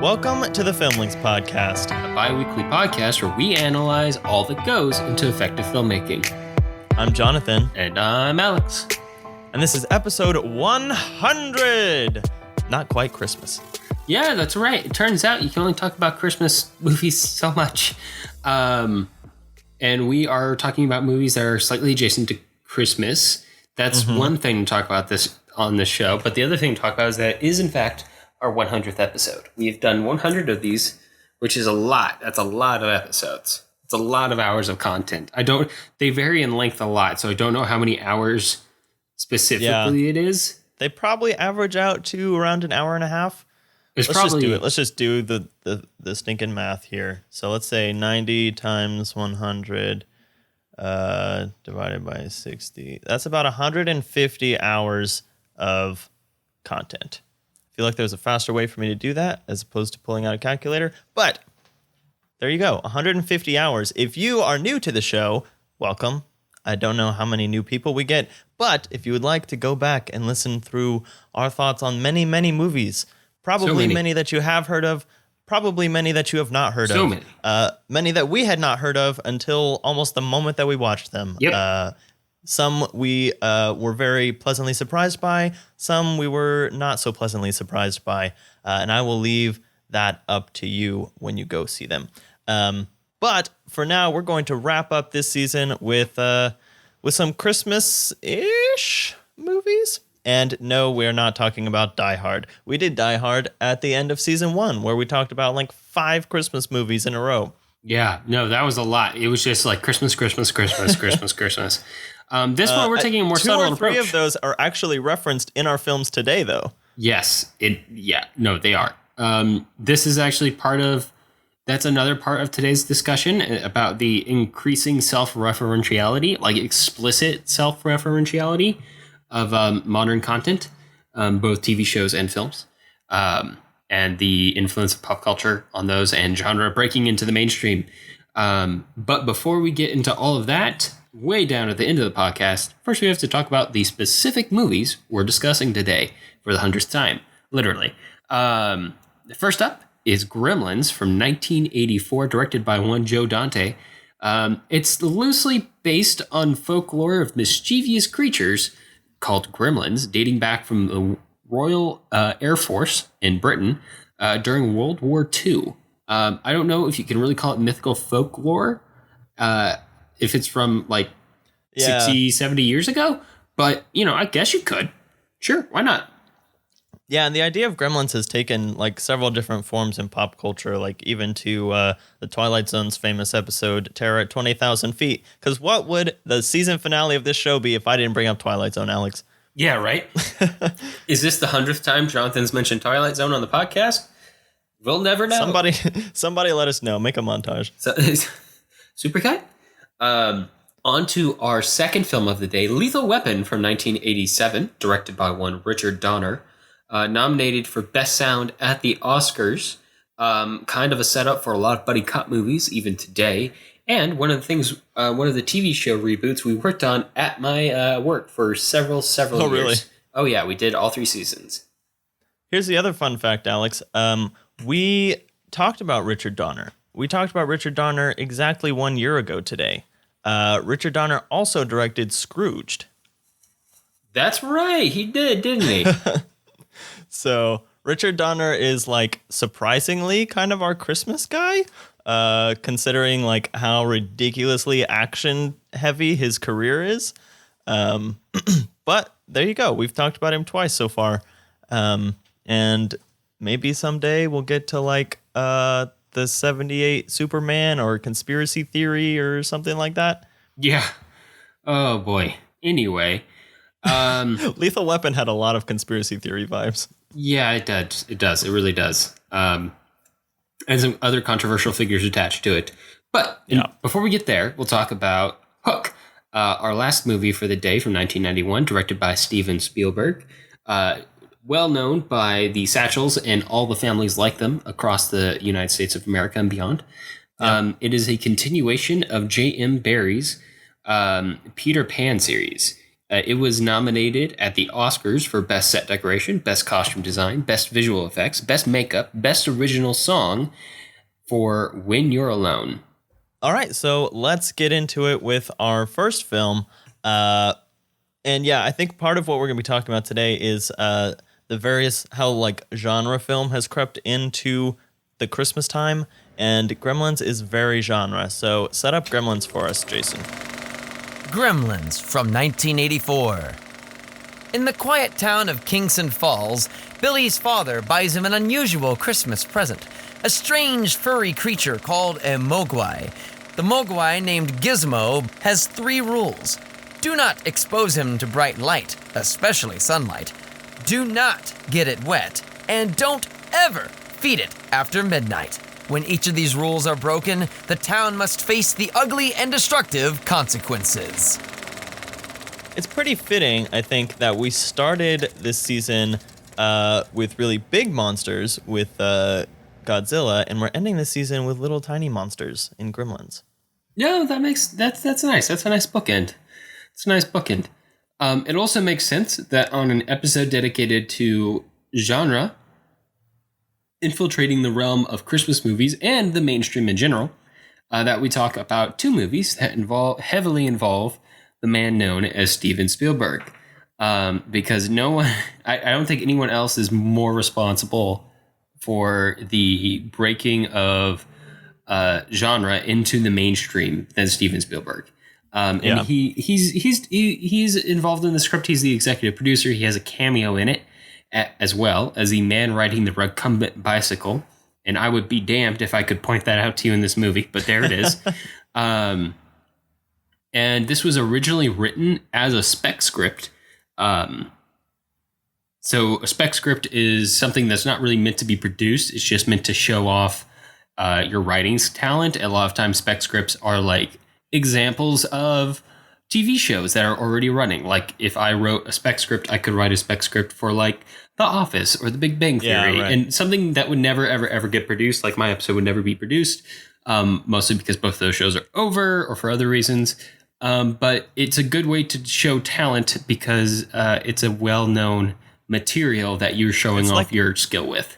Welcome to the Filmlinks Podcast, a bi-weekly podcast where we analyze all that goes into effective filmmaking. I'm Jonathan. And I'm Alex. And this is episode 100! Not quite Christmas. Yeah, that's right. It turns out you can only talk about Christmas movies so much. And we are talking about movies that are slightly adjacent to Christmas. That's one thing to talk about this on this show. But the other thing to talk about is that it is, in fact, our 100th episode. We've done 100 of these, which is a lot. That's a lot of episodes. It's a lot of hours of content. They vary in length a lot, so I don't know how many hours specifically it is. They probably average out to around an hour and a half. Let's just do it. Let's just do the stinking math here. So let's say 90 times 100 divided by 60. That's about 150 hours of content. I feel like there's a faster way for me to do that as opposed to pulling out a calculator. But there you go, 150 hours. If you are new to the show, welcome. I don't know how many new people we get, but if you would like to go back and listen through our thoughts on many, many movies, probably many that you have heard of, probably many that you have not heard of. Many. Many that we had not heard of until almost the moment that we watched them. Yep. Some we were very pleasantly surprised by. Some we were not so pleasantly surprised by. And I will leave that up to you when you go see them. But for now, we're going to wrap up this season with some Christmas-ish movies. And no, we're not talking about Die Hard. We did Die Hard at the end of season 1, where we talked about like 5 Christmas movies in a row. Yeah, no, that was a lot. It was just like Christmas, Christmas, Christmas, Christmas, Christmas. This one, we're taking a more subtle approach. 2 or 3 of those are actually referenced in our films today, though. Yes. They are. This is actually that's another part of today's discussion about the increasing self-referentiality, like explicit self-referentiality of modern content, both TV shows and films, and the influence of pop culture on those and genre breaking into the mainstream. But before we get into all of that, way down at the end of the podcast, first we have to talk about the specific movies we're discussing today for the 100th time, literally. First up is Gremlins from 1984, directed by one Joe Dante. It's loosely based on folklore of mischievous creatures called gremlins, dating back from the Royal Air Force in Britain during World War II. I don't know if you can really call it mythical folklore, if it's from like 60, 70 years ago. But, I guess you could. Sure, why not? Yeah, and the idea of gremlins has taken like several different forms in pop culture, like even to the Twilight Zone's famous episode, Terror at 20,000 Feet. Because what would the season finale of this show be if I didn't bring up Twilight Zone, Alex? Yeah, right? Is this the 100th time Jonathan's mentioned Twilight Zone on the podcast? We'll never know. Somebody let us know. Make a montage. Super cut? On to our second film of the day, Lethal Weapon from 1987, directed by one Richard Donner. Nominated for Best Sound at the Oscars. Kind of a setup for a lot of buddy cop movies, even today. And one of the TV show reboots we worked on at my work for several years. Really? Oh, yeah, we did all 3 seasons. Here's the other fun fact, Alex. We talked about Richard Donner. We talked about Richard Donner exactly 1 year ago today. Richard Donner also directed Scrooged. That's right. He did, didn't he? So Richard Donner is like surprisingly kind of our Christmas guy, considering like how ridiculously action heavy his career is. But there you go. We've talked about him twice so far. And maybe someday we'll get to like the 78 Superman or Conspiracy Theory or something like that. Yeah. Oh boy. Anyway. Lethal Weapon had a lot of Conspiracy Theory vibes. Yeah, it does. It does. It really does. And some other controversial figures attached to it. But before we get there, we'll talk about Hook, our last movie for the day from 1991, directed by Steven Spielberg. Well known by the Satchels and all the families like them across the United States of America and beyond. It is a continuation of J.M. Barrie's Peter Pan series. It was nominated at the Oscars for Best Set Decoration, Best Costume Design, Best Visual Effects, Best Makeup, Best Original Song for When You're Alone. All right, so let's get into it with our first film. And yeah, I think part of what we're going to be talking about today is the various, how like genre film has crept into the Christmas time, and Gremlins is very genre. So set up Gremlins for us, Jason. Gremlins from 1984. In the quiet town of Kingston Falls, Billy's father buys him an unusual Christmas present, a strange furry creature called a mogwai. The mogwai, named Gizmo, has 3 rules. Do not expose him to bright light, especially sunlight. Do not get it wet, and don't ever feed it after midnight. When each of these rules are broken, the town must face the ugly and destructive consequences. It's pretty fitting, I think, that we started this season with really big monsters with Godzilla, and we're ending this season with little tiny monsters in Gremlins. No, that's nice. That's a nice bookend. It's a nice bookend. It also makes sense that on an episode dedicated to genre, infiltrating the realm of Christmas movies and the mainstream in general, that we talk about 2 movies that heavily involve the man known as Steven Spielberg. Because no one, I don't think anyone else is more responsible for the breaking of genre into the mainstream than Steven Spielberg. And he's involved in the script. He's the executive producer. He has a cameo in it, as well as the man riding the recumbent bicycle. And I would be damned if I could point that out to you in this movie, but there it is. And this was originally written as a spec script. So a spec script is something that's not really meant to be produced. It's just meant to show off your writing's talent. A lot of times spec scripts are like examples of TV shows that are already running. Like if I wrote a spec script, I could write a spec script for like The Office or The Big Bang Theory, and something that would never, ever, ever get produced. Like my episode would never be produced, mostly because both of those shows are over or for other reasons. But it's a good way to show talent because it's a well-known material that you're showing off your skill with.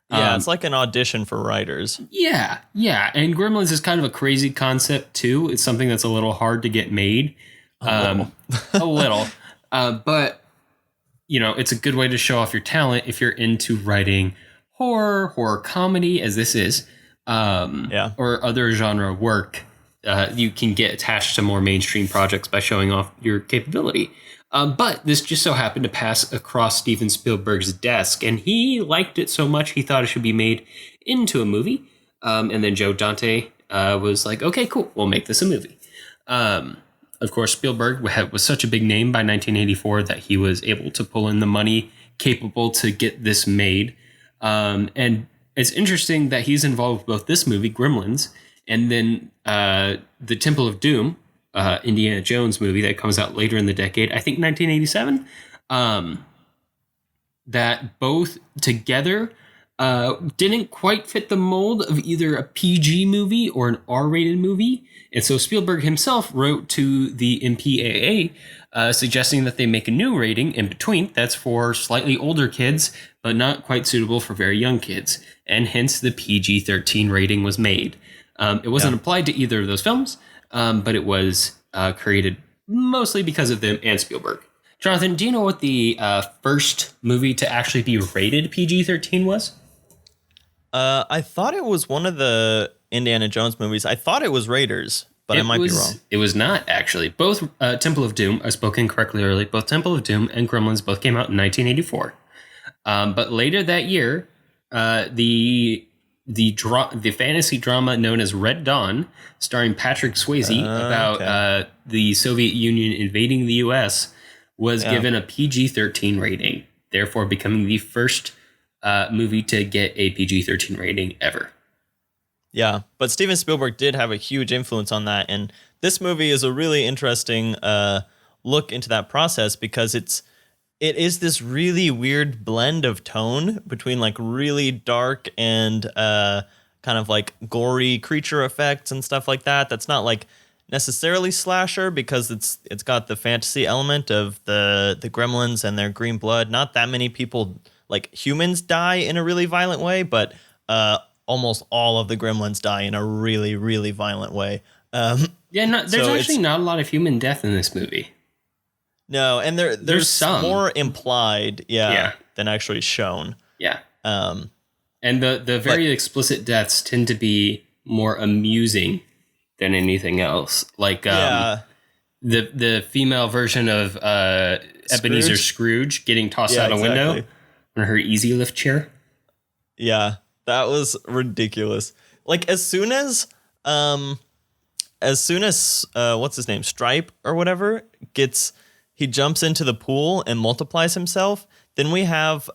Yeah, it's like an audition for writers. Yeah. And Gremlins is kind of a crazy concept, too. It's something that's a little hard to get made. A little. But, you know, it's a good way to show off your talent if you're into writing horror comedy, as this is, or other genre work. You can get attached to more mainstream projects by showing off your capability. But this just so happened to pass across Steven Spielberg's desk, and he liked it so much he thought it should be made into a movie. And then Joe Dante was like, okay, cool, we'll make this a movie. Of course, Spielberg was such a big name by 1984 that he was able to pull in the money capable to get this made. And it's interesting that he's involved with both this movie, Gremlins, and then The Temple of Doom, Indiana Jones movie that comes out later in the decade, I think 1987, that both together didn't quite fit the mold of either a PG movie or an R-rated movie. And so Spielberg himself wrote to the MPAA suggesting that they make a new rating in between that's for slightly older kids, but not quite suitable for very young kids. And hence the PG-13 rating was made. It wasn't applied to either of those films, but it was created mostly because of them and Spielberg. Jonathan, do you know what the first movie to actually be rated PG-13 was? I thought it was one of the Indiana Jones movies. I thought it was Raiders, but I might be wrong. It was not, actually. Both Temple of Doom, I spoke incorrectly earlier, both Temple of Doom and Gremlins both came out in 1984. But later that year, the fantasy drama known as Red Dawn, starring Patrick Swayze, about the Soviet Union invading the U.S., was given a PG-13 rating, therefore becoming the first movie to get a PG-13 rating ever. Yeah, but Steven Spielberg did have a huge influence on that, and this movie is a really interesting look into that process because it is this really weird blend of tone between like really dark and kind of like gory creature effects and stuff like that. That's not like necessarily slasher because it's got the fantasy element of the gremlins and their green blood. Not that many people, like humans, die in a really violent way, but almost all of the gremlins die in a really, really violent way. There's actually not a lot of human death in this movie. No, and there's some more implied, than actually shown. Yeah. And the very explicit deaths tend to be more amusing than anything else. Like the female version of Ebenezer Scrooge getting tossed out a window on her easy lift chair. Yeah, that was ridiculous. Like as soon as what's his name, Stripe or whatever, he jumps into the pool and multiplies himself, then we have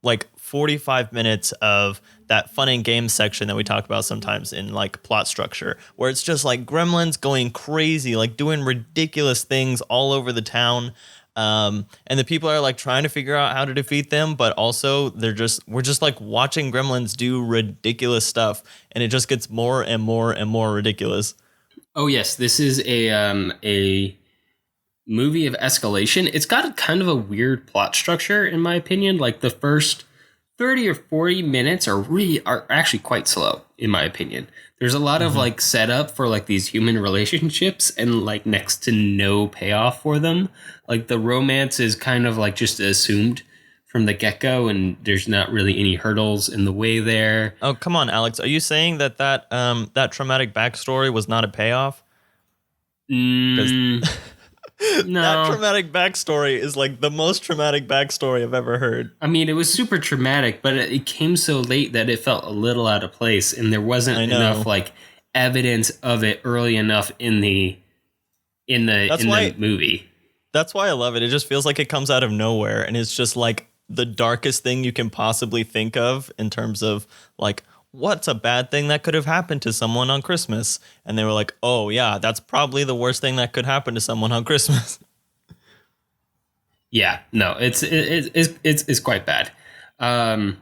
like 45 minutes of that fun and games section that we talk about sometimes in like plot structure, where it's just like gremlins going crazy, like doing ridiculous things all over the town. And the people are like trying to figure out how to defeat them, but also we're just like watching gremlins do ridiculous stuff, and it just gets more and more and more ridiculous. Oh yes, this is a movie of escalation. It's got a kind of a weird plot structure, in my opinion. Like the first 30 or 40 minutes are actually quite slow, in my opinion. There's a lot of like setup for like these human relationships and like next to no payoff for them. Like the romance is kind of like just assumed from the get-go, and there's not really any hurdles in the way there. Oh, come on, Alex. Are you saying that traumatic backstory was not a payoff? No. That traumatic backstory is like the most traumatic backstory I've ever heard. I mean, it was super traumatic, but it came so late that it felt a little out of place, and there wasn't enough like evidence of it early enough in the movie. That's why I love it. It just feels like it comes out of nowhere, and it's just like the darkest thing you can possibly think of in terms of like, what's a bad thing that could have happened to someone on Christmas? And they were like, oh yeah, that's probably the worst thing that could happen to someone on Christmas. Yeah, no, it's quite bad. And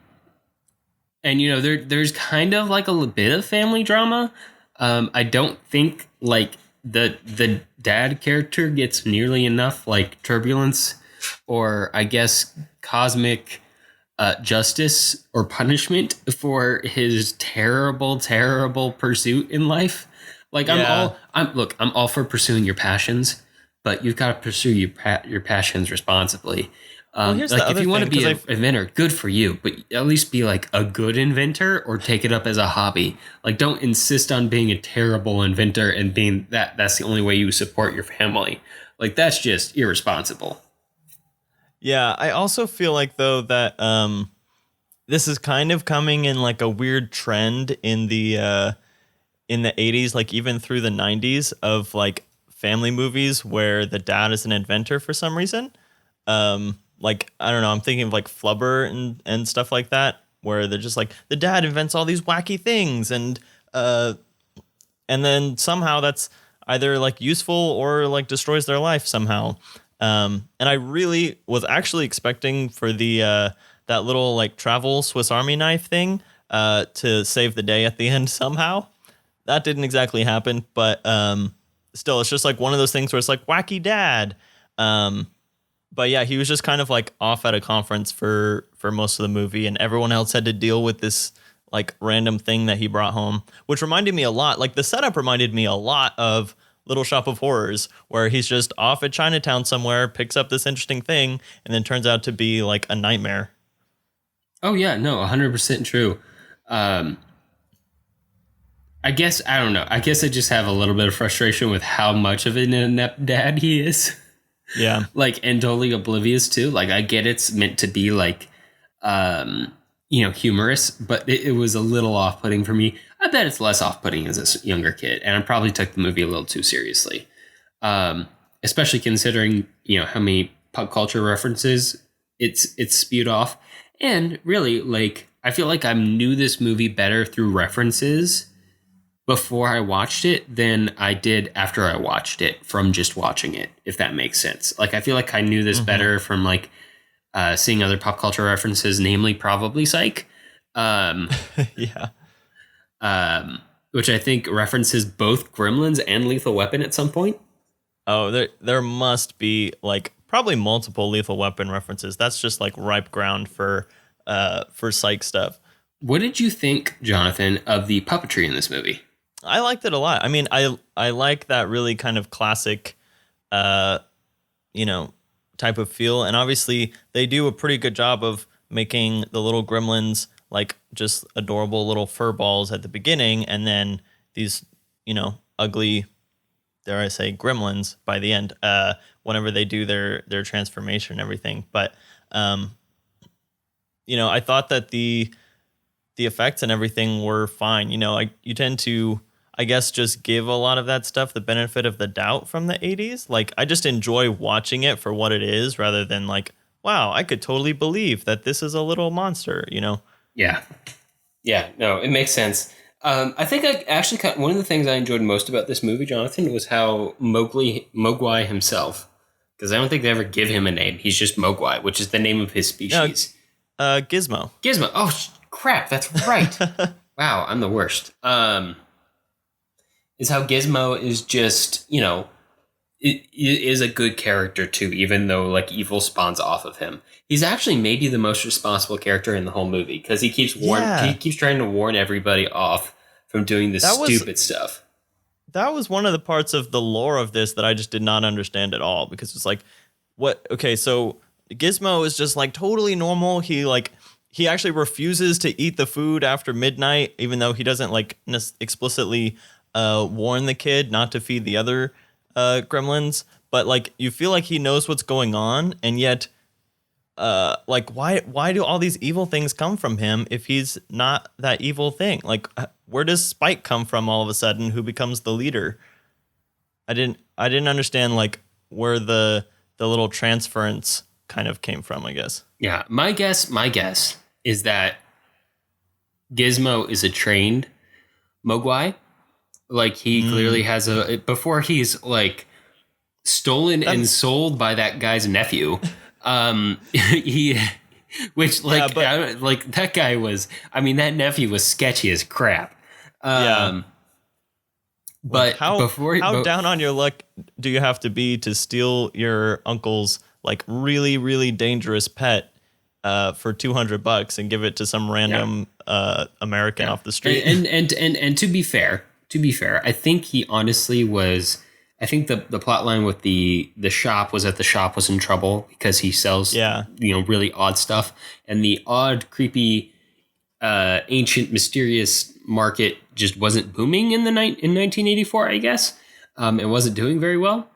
there's kind of like a bit of family drama. I don't think like the dad character gets nearly enough like turbulence or I guess cosmic justice or punishment for his terrible pursuit in life. Like I'm all for pursuing your passions, but you've got to pursue your passions responsibly. Like if you want to be an inventor, good for you, but at least be like a good inventor or take it up as a hobby. Like don't insist on being a terrible inventor and being that's the only way you support your family. Like that's just irresponsible. Yeah, I also feel like, though, that this is kind of coming in like a weird trend in the 80s, like even through the 90s, of like family movies where the dad is an inventor for some reason. Like, I don't know, I'm thinking of like Flubber and stuff like that, where they're just like, the dad invents all these wacky things, and then somehow that's either like useful or like destroys their life somehow. And I really was actually expecting for the that little like travel Swiss Army knife thing to save the day at the end somehow. That didn't exactly happen, but still, it's just like one of those things where it's like wacky dad. But yeah, he was just kind of like off at a conference for most of the movie, and everyone else had to deal with this like random thing that he brought home, which reminded me a lot. Like the setup reminded me a lot of Little Shop of Horrors, where he's just off at Chinatown somewhere, picks up this interesting thing, and then turns out to be like a nightmare. Oh yeah, no, 100% true. I guess, I don't know. I guess I just have a little bit of frustration with how much of an inept dad he is. Yeah. Like, and totally oblivious too. Like, I get it's meant to be like, humorous, but it was a little off-putting for me. I bet it's less off-putting as a younger kid, and I probably took the movie a little too seriously. Especially considering, how many pop culture references it's spewed off. And really, like, I feel like I knew this movie better through references before I watched it than I did after I watched it from just watching it, if that makes sense. Like, I feel like I knew this better from, like, seeing other pop culture references, namely probably Psych. Yeah. which I think references both Gremlins and Lethal Weapon at some point. Oh, there must be like probably multiple Lethal Weapon references. That's just like ripe ground for psych stuff. What did you think, Jonathan, of the puppetry in this movie? I liked it a lot. I mean, I like that really kind of classic, type of feel. And obviously they do a pretty good job of making the little gremlins like just adorable little fur balls at the beginning. And then these, ugly, dare I say, gremlins by the end, whenever they do their transformation and everything. But, I thought that the effects and everything were fine. You tend to, I guess, just give a lot of that stuff the benefit of the doubt from the 80s. Like, I just enjoy watching it for what it is rather than like, wow, I could totally believe that this is a little monster, Yeah. Yeah, no, it makes sense. I think I actually one of the things I enjoyed most about this movie, Jonathan, was how Mogwai himself, because I don't think they ever give him a name. He's just Mogwai, which is the name of his species. Gizmo. Gizmo. Oh, crap. That's right. Wow, I'm the worst. Is how Gizmo is just, it is a good character too, even though like evil spawns off of him. He's actually maybe the most responsible character in the whole movie because he keeps trying to warn everybody off from doing this stupid stuff. That was one of the parts of the lore of this that I just did not understand at all, because it's like, what? Okay, so Gizmo is just like totally normal. He actually refuses to eat the food after midnight, even though he doesn't like explicitly warn the kid not to feed the other gremlins. But like, you feel like he knows what's going on, and yet, why do all these evil things come from him if he's not that evil thing? Like, where does Spike come from all of a sudden, who becomes the leader? I didn't understand like where the little transference kind of came from, I guess. Yeah, my guess is that Gizmo is a trained Mogwai. Like, he clearly has before he's like stolen and sold by that guy's nephew. That guy was, that nephew was sketchy as crap. But how down on your luck do you have to be to steal your uncle's like really, really dangerous pet for $200 and give it to some random American off the street? And to be fair, I think he honestly was. I think the plot line with the shop was that the shop was in trouble because he sells really odd stuff, and the odd, creepy, ancient, mysterious market just wasn't booming in 1984. I guess it wasn't doing very well.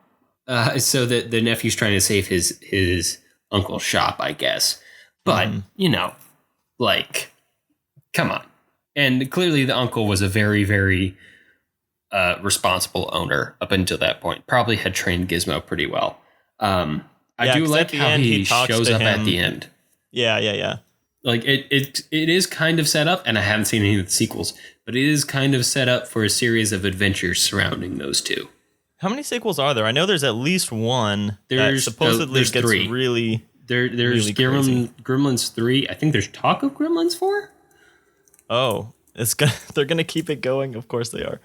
So that the nephew's trying to save his uncle's shop, I guess. But come on. And clearly the uncle was a very, very responsible owner up until that point. Probably had trained Gizmo pretty well. I do like how he shows up at the end. Yeah. Like it is kind of set up, and I haven't seen any of the sequels, but it is kind of set up for a series of adventures surrounding those two. How many sequels are there? I know there's at least one. There's supposedly gets three. Really. There's really Gremlins 3. I think there's talk of Gremlins 4. Oh, they're gonna keep it going. Of course they are.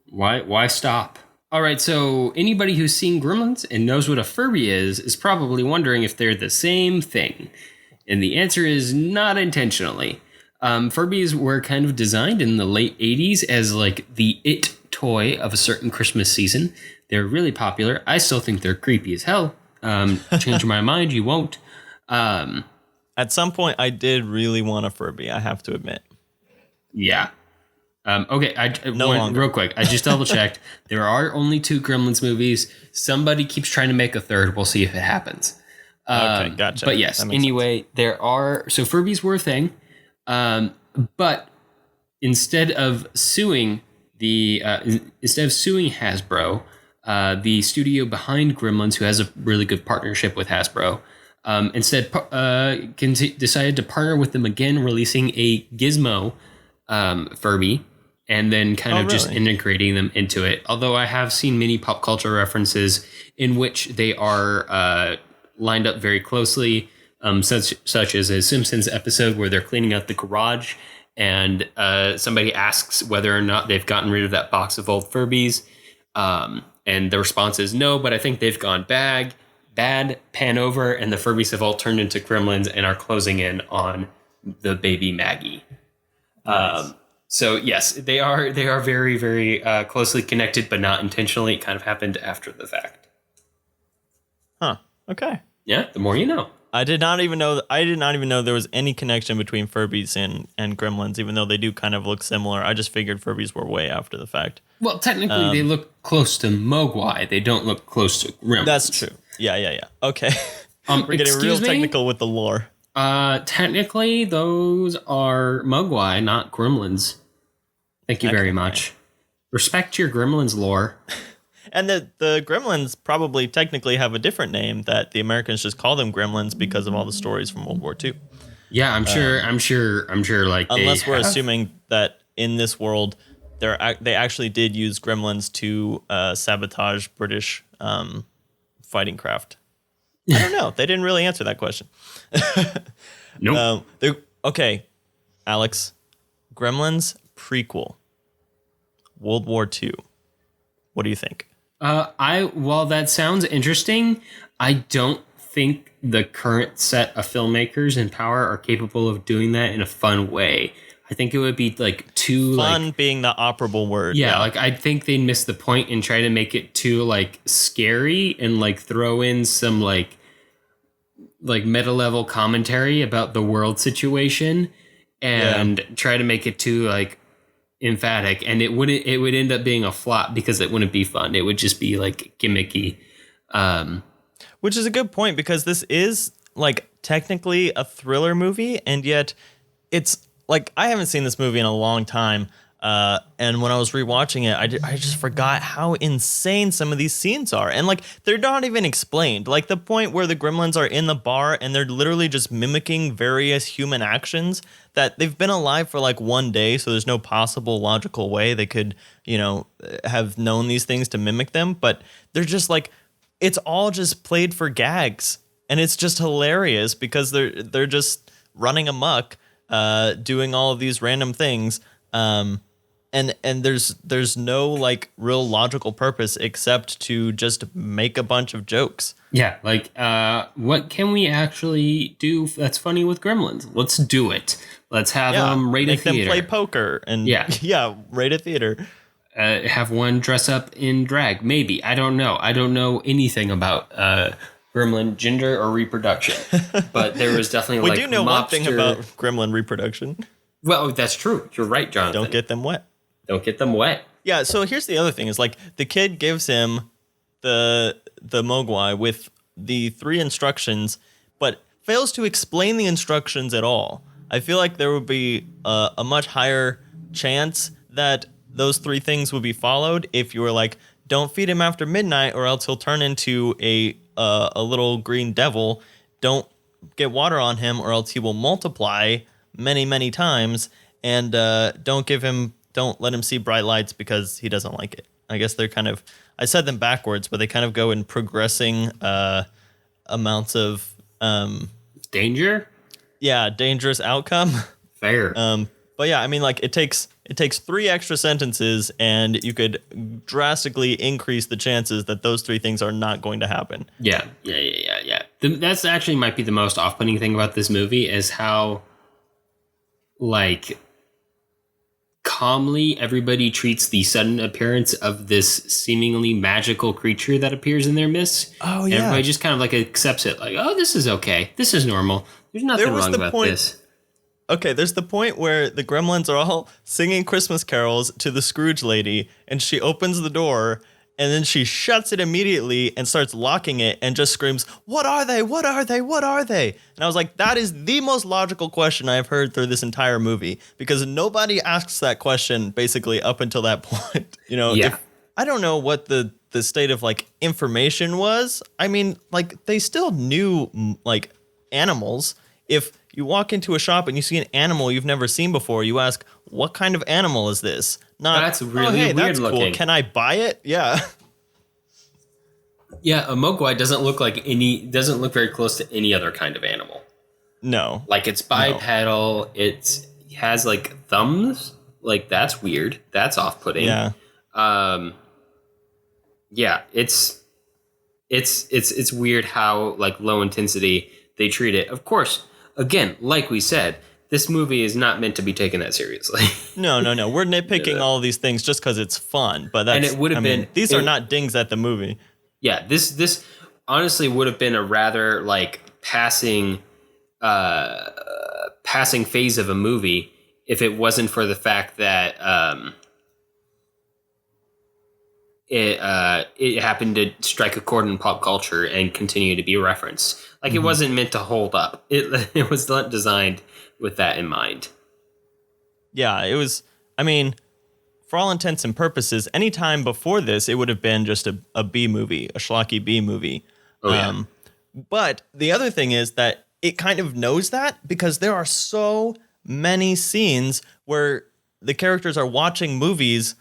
Why stop? All right, so anybody who's seen Gremlins and knows what a Furby is probably wondering if they're the same thing. And the answer is not intentionally. Furbies were kind of designed in the late 80s as like the it toy of a certain Christmas season. They're really popular. I still think they're creepy as hell. Change my mind, you won't. At some point, I did really want a Furby, I have to admit. Yeah. Okay, real quick, I just double checked. There are only 2 Gremlins movies. Somebody keeps trying to make a third. We'll see if it happens. Okay, gotcha. But yes, anyway, there are. So Furbies were a thing. But instead of suing Hasbro, the studio behind Gremlins, who has a really good partnership with Hasbro, instead decided to partner with them again, releasing a Gizmo Furby, and then just integrating them into it. Although I have seen many pop culture references in which they are lined up very closely, such as a Simpsons episode where they're cleaning out the garage and somebody asks whether or not they've gotten rid of that box of old Furbies. And the response is no, but I think they've gone bad, pan over, and the Furbies have all turned into gremlins and are closing in on the baby Maggie. Nice. So yes, they are very, very closely connected, but not intentionally. It kind of happened after the fact. Huh. Okay. Yeah. The more you know. I did not even know there was any connection between Furbies and Gremlins, even though they do kind of look similar. I just figured Furbies were way after the fact. Well, technically, they look close to Mogwai. They don't look close to Gremlins. That's true. Yeah. Okay. We're getting real technical with the lore. Technically, those are Mogwai, not Gremlins. Thank you very much. Respect your Gremlins lore. And the Gremlins probably technically have a different name that the Americans just call them Gremlins because of all the stories from World War II. Yeah, I'm sure. Like, unless we're assuming that in this world, they actually did use Gremlins to sabotage British fighting craft. I don't know. They didn't really answer that question. Nope. Okay, Alex. Gremlins prequel. World War II. What do you think? While that sounds interesting, I don't think the current set of filmmakers in power are capable of doing that in a fun way. I think it would be like too fun being the operable word. Yeah, like I think they'd miss the point and try to make it too like scary and like throw in some like meta level commentary about the world situation and try to make it too like emphatic, and it would end up being a flop because it wouldn't be fun. It would just be like gimmicky. Which is a good point, because this is like technically a thriller movie, and yet it's like I haven't seen this movie in a long time. And when I was rewatching it, I just forgot how insane some of these scenes are. And like, they're not even explained. Like the point where the Gremlins are in the bar and they're literally just mimicking various human actions that they've been alive for like one day. So there's no possible logical way they could, have known these things to mimic them. But they're just like, it's all just played for gags. And it's just hilarious because they're just running amok, doing all of these random things. And there's no like real logical purpose except to just make a bunch of jokes. Yeah, like what can we actually do that's funny with Gremlins? Let's do it. Let's have them raid a theater. Make them play poker and raid a theater. Have one dress up in drag. Maybe. I don't know. I don't know anything about Gremlin gender or reproduction. But there was definitely we do know one thing about Gremlin reproduction. Well, that's true. You're right, Jonathan. Don't get them wet. Don't get them wet. Yeah, so here's the other thing is like the kid gives him the Mogwai with the 3 instructions, but fails to explain the instructions at all. I feel like there would be a much higher chance that those 3 things would be followed if you were like, don't feed him after midnight or else he'll turn into a little green devil. Don't get water on him or else he will multiply many, many times, and don't let him see bright lights because he doesn't like it. I guess they're kind of, I said them backwards, but they kind of go in progressing amounts of danger. Yeah, dangerous outcome. Fair. But yeah, I mean, like it takes 3 extra sentences, and you could drastically increase the chances that those 3 things are not going to happen. Yeah. That's actually might be the most off-putting thing about this movie is how like calmly everybody treats the sudden appearance of this seemingly magical creature that appears in their midst. Oh yeah. Everybody just kind of like accepts it, like, oh, this is okay. This is normal. There's nothing wrong about this. Okay, there's the point where the Gremlins are all singing Christmas carols to the Scrooge lady, and she opens the door, and then she shuts it immediately and starts locking it and just screams, "What are they? What are they? What are they?" And I was like, that is the most logical question I've heard through this entire movie, because nobody asks that question basically up until that point. I don't know what the state of like information was. I mean, like they still knew like animals. If you walk into a shop and you see an animal you've never seen before, you ask, what kind of animal is this? Not, that's really weird that's looking. Cool. Can I buy it? Yeah. Yeah, a Mogwai doesn't look very close to any other kind of animal. No. Like it's bipedal, it's has like thumbs. Like that's weird. That's off-putting. Yeah. Yeah, it's weird how like low intensity they treat it. Of course, again, like we said, this movie is not meant to be taken that seriously. No. We're nitpicking all of these things just because it's fun. But that's, and it would have been. These are not dings at the movie. Yeah, this honestly would have been a rather like passing phase of a movie if it wasn't for the fact that it happened to strike a chord in pop culture and continue to be referenced. Like it wasn't meant to hold up. It was not designed with that in mind. Yeah, it was. I mean, for all intents and purposes, any time before this, it would have been just a B movie, a schlocky B movie. Oh, yeah. But the other thing is that it kind of knows that because there are so many scenes where the characters are watching movies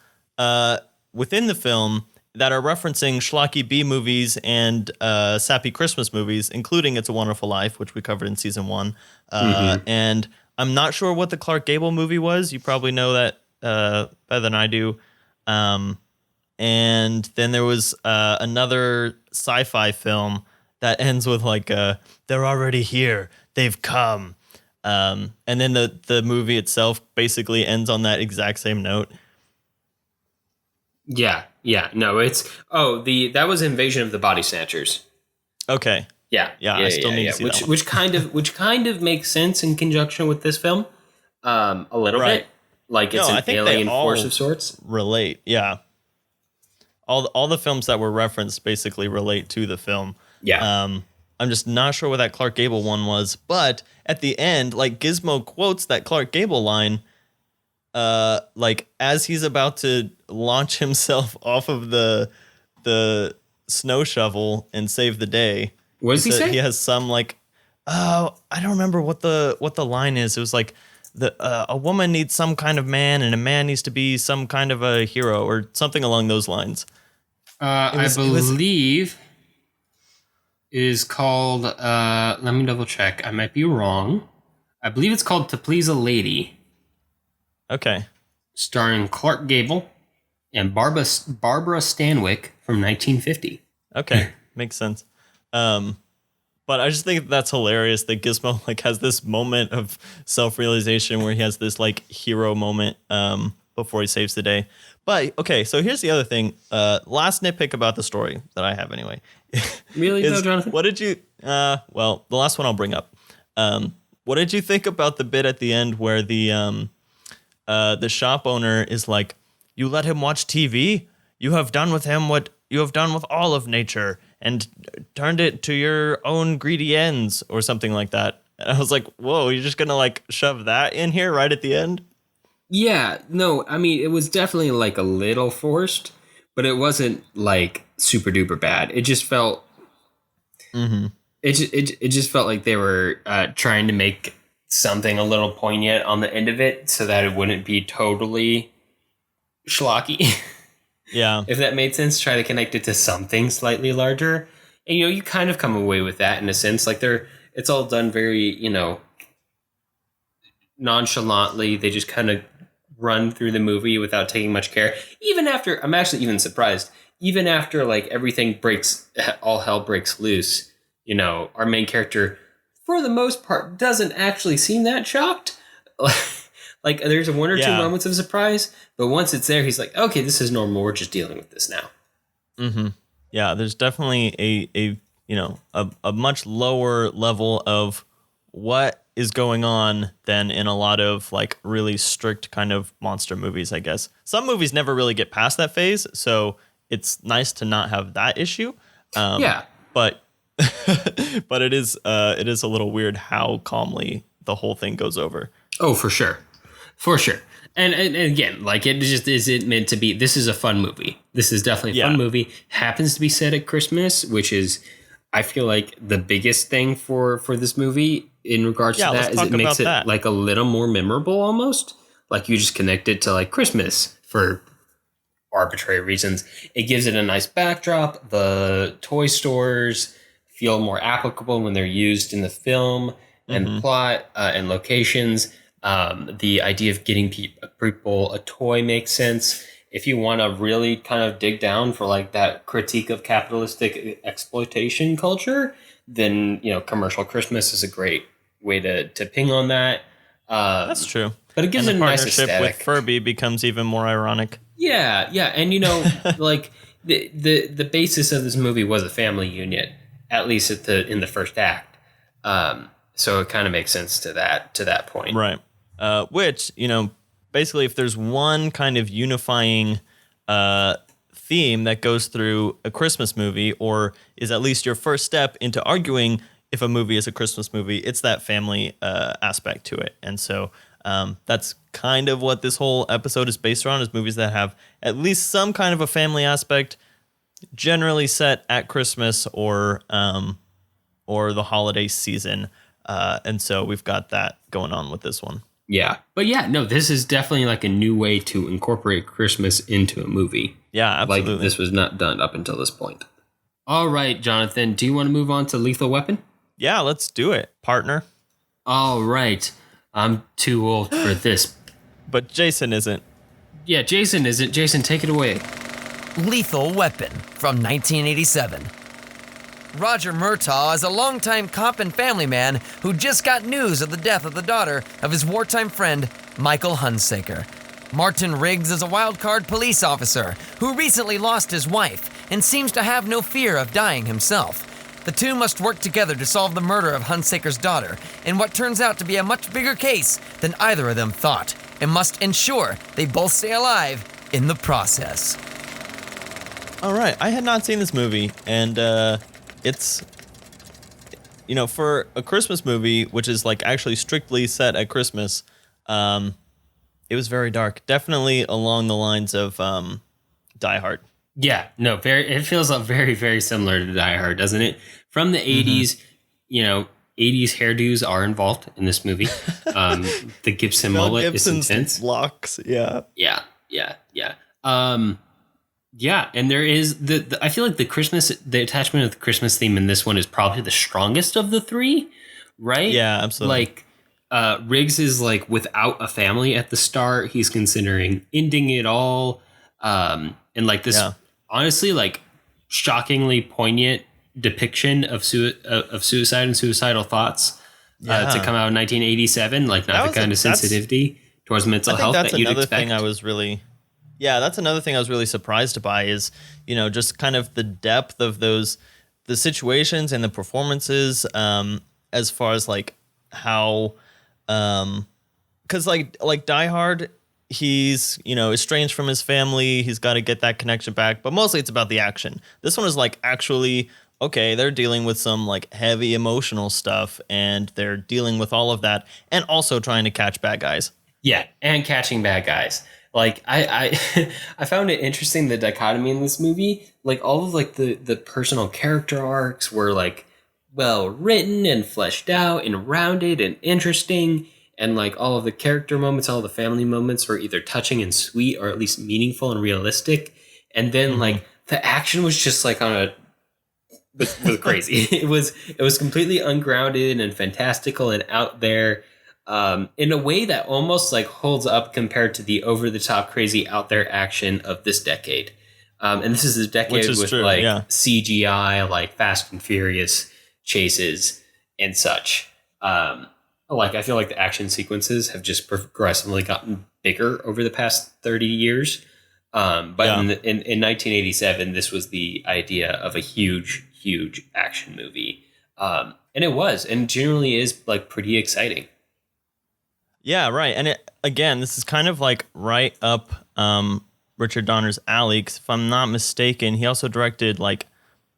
within the film that are referencing schlocky B movies and sappy Christmas movies, including It's a Wonderful Life, which we covered in season 1. And I'm not sure what the Clark Gable movie was. You probably know that better than I do. And then there was another sci-fi film that ends with like, they're already here. They've come. And then the movie itself basically ends on that exact same note. Yeah. No, that was Invasion of the Body Snatchers. Okay. Yeah. I still need to see that one. Which kind of makes sense in conjunction with this film, a little bit. Like it's an alien force of sorts. Relate, yeah. All the films that were referenced basically relate to the film. Yeah. I'm just not sure what that Clark Gable one was, but at the end, like Gizmo quotes that Clark Gable line, like as he's about to launch himself off of the snow shovel and save the day. What does he say? He has some like, I don't remember what the line is. It was like a woman needs some kind of man and a man needs to be some kind of a hero or something along those lines. I believe it is called, let me double check. I might be wrong. I believe it's called To Please a Lady. Okay. Starring Clark Gable and Barbara Stanwyck from 1950. Okay. Makes sense. But I just think that's hilarious that Gizmo like has this moment of self-realization where he has this like hero moment before he saves the day. But okay, so here's the other thing. Last nitpick about the story that I have anyway. Really, no, Jonathan? What did you? Well, the last one I'll bring up. What did you think about the bit at the end where the shop owner is like, "You let him watch TV? You have done with him what you have done with all of nature, and turned it to your own greedy ends," or something like that. And I was like, "Whoa, you're just gonna like shove that in here right at the end?" Yeah, no, I mean, it was definitely like a little forced, but it wasn't like super duper bad. It just felt, it just felt like they were trying to make something a little poignant on the end of it so that it wouldn't be totally schlocky. Yeah. If that made sense, try to connect it to something slightly larger. And, you kind of come away with that in a sense. Like it's all done very, nonchalantly. They just kind of run through the movie without taking much care. I'm actually even surprised, even after like everything all hell breaks loose, our main character, for the most part, doesn't actually seem that shocked. Like there's one or two moments of surprise, but once it's there, he's like, okay, this is normal. We're just dealing with this now. Mm-hmm. Yeah, there's definitely a much lower level of what is going on than in a lot of like really strict kind of monster movies, I guess. Some movies never really get past that phase, so it's nice to not have that issue. But but it is a little weird how calmly the whole thing goes over. Oh, for sure. For sure. And again, like it just isn't meant to be. This is a fun movie. This is definitely a fun movie. Happens to be set at Christmas, which is, I feel like, the biggest thing for this movie in regards to that is it makes it like a little more memorable almost. Like you just connect it to like Christmas for arbitrary reasons. It gives it a nice backdrop. The toy stores feel more applicable when they're used in the film and the plot and locations. The idea of getting people a toy makes sense. If you want to really kind of dig down for like that critique of capitalistic exploitation culture, then, Commercial Christmas is a great way to ping on that. That's true. But it gives it a nice aesthetic. Partnership with Furby becomes even more ironic. Yeah. And, like the basis of this movie was a family unit, at least in the first act. So it kind of makes sense to that point. Right. Which, basically if there's one kind of unifying theme that goes through a Christmas movie, or is at least your first step into arguing if a movie is a Christmas movie, it's that family aspect to it. And so that's kind of what this whole episode is based around, is movies that have at least some kind of a family aspect, generally set at Christmas or the holiday season. And so we've got that going on with this one. Yeah. But this is definitely like a new way to incorporate Christmas into a movie. Yeah, absolutely. Like this was not done up until this point. All right, Jonathan, do you want to move on to Lethal Weapon? Yeah, let's do it, partner. All right. I'm too old for this. But Jason isn't. Yeah, Jason isn't. Jason, take it away. Lethal Weapon from 1987. Roger Murtaugh is a longtime cop and family man who just got news of the death of the daughter of his wartime friend, Michael Hunsaker. Martin Riggs is a wild-card police officer who recently lost his wife and seems to have no fear of dying himself. The two must work together to solve the murder of Hunsaker's daughter in what turns out to be a much bigger case than either of them thought, and must ensure they both stay alive in the process. All right, I had not seen this movie, and it's, for a Christmas movie, which is like actually strictly set at Christmas, it was very dark. Definitely along the lines of Die Hard. Yeah, no, it feels very, very similar to Die Hard, doesn't it? From the 80s, 80s hairdos are involved in this movie. The Gibson mullet is intense. Locks, yeah. Yeah. And there is I feel like the attachment of the Christmas theme in this one is probably the strongest of the three, right? Yeah, absolutely. Like, Riggs is like without a family at the start. He's considering ending it all. And like this, honestly, like shockingly poignant depiction of suicide and suicidal thoughts to come out in 1987. Like not the kind of sensitivity towards mental health that you'd expect. That's another thing I was really surprised by is, just kind of the depth of the situations and the performances, as far as like how, cause like Die Hard, he's, estranged from his family. He's got to get that connection back, but mostly it's about the action. This one is like actually, okay, they're dealing with some like heavy emotional stuff and they're dealing with all of that and also trying to catch bad guys. Yeah. And catching bad guys. Like I found it interesting, the dichotomy in this movie. Like all of like the personal character arcs were like well written and fleshed out and rounded and interesting, and like all of the character moments, all the family moments were either touching and sweet or at least meaningful and realistic. And then like the action was just like was crazy. It was completely ungrounded and fantastical and out there. In a way that almost like holds up compared to the over-the-top crazy out there action of this decade. And this is a decade with true, CGI, like Fast and Furious chases and such. Like I feel like the action sequences have just progressively gotten bigger over the past 30 years. But in 1987, this was the idea of a huge, huge action movie. And it was, and generally is like pretty exciting. Yeah, right. And this is kind of like right up Richard Donner's alley, because if I'm not mistaken, he also directed like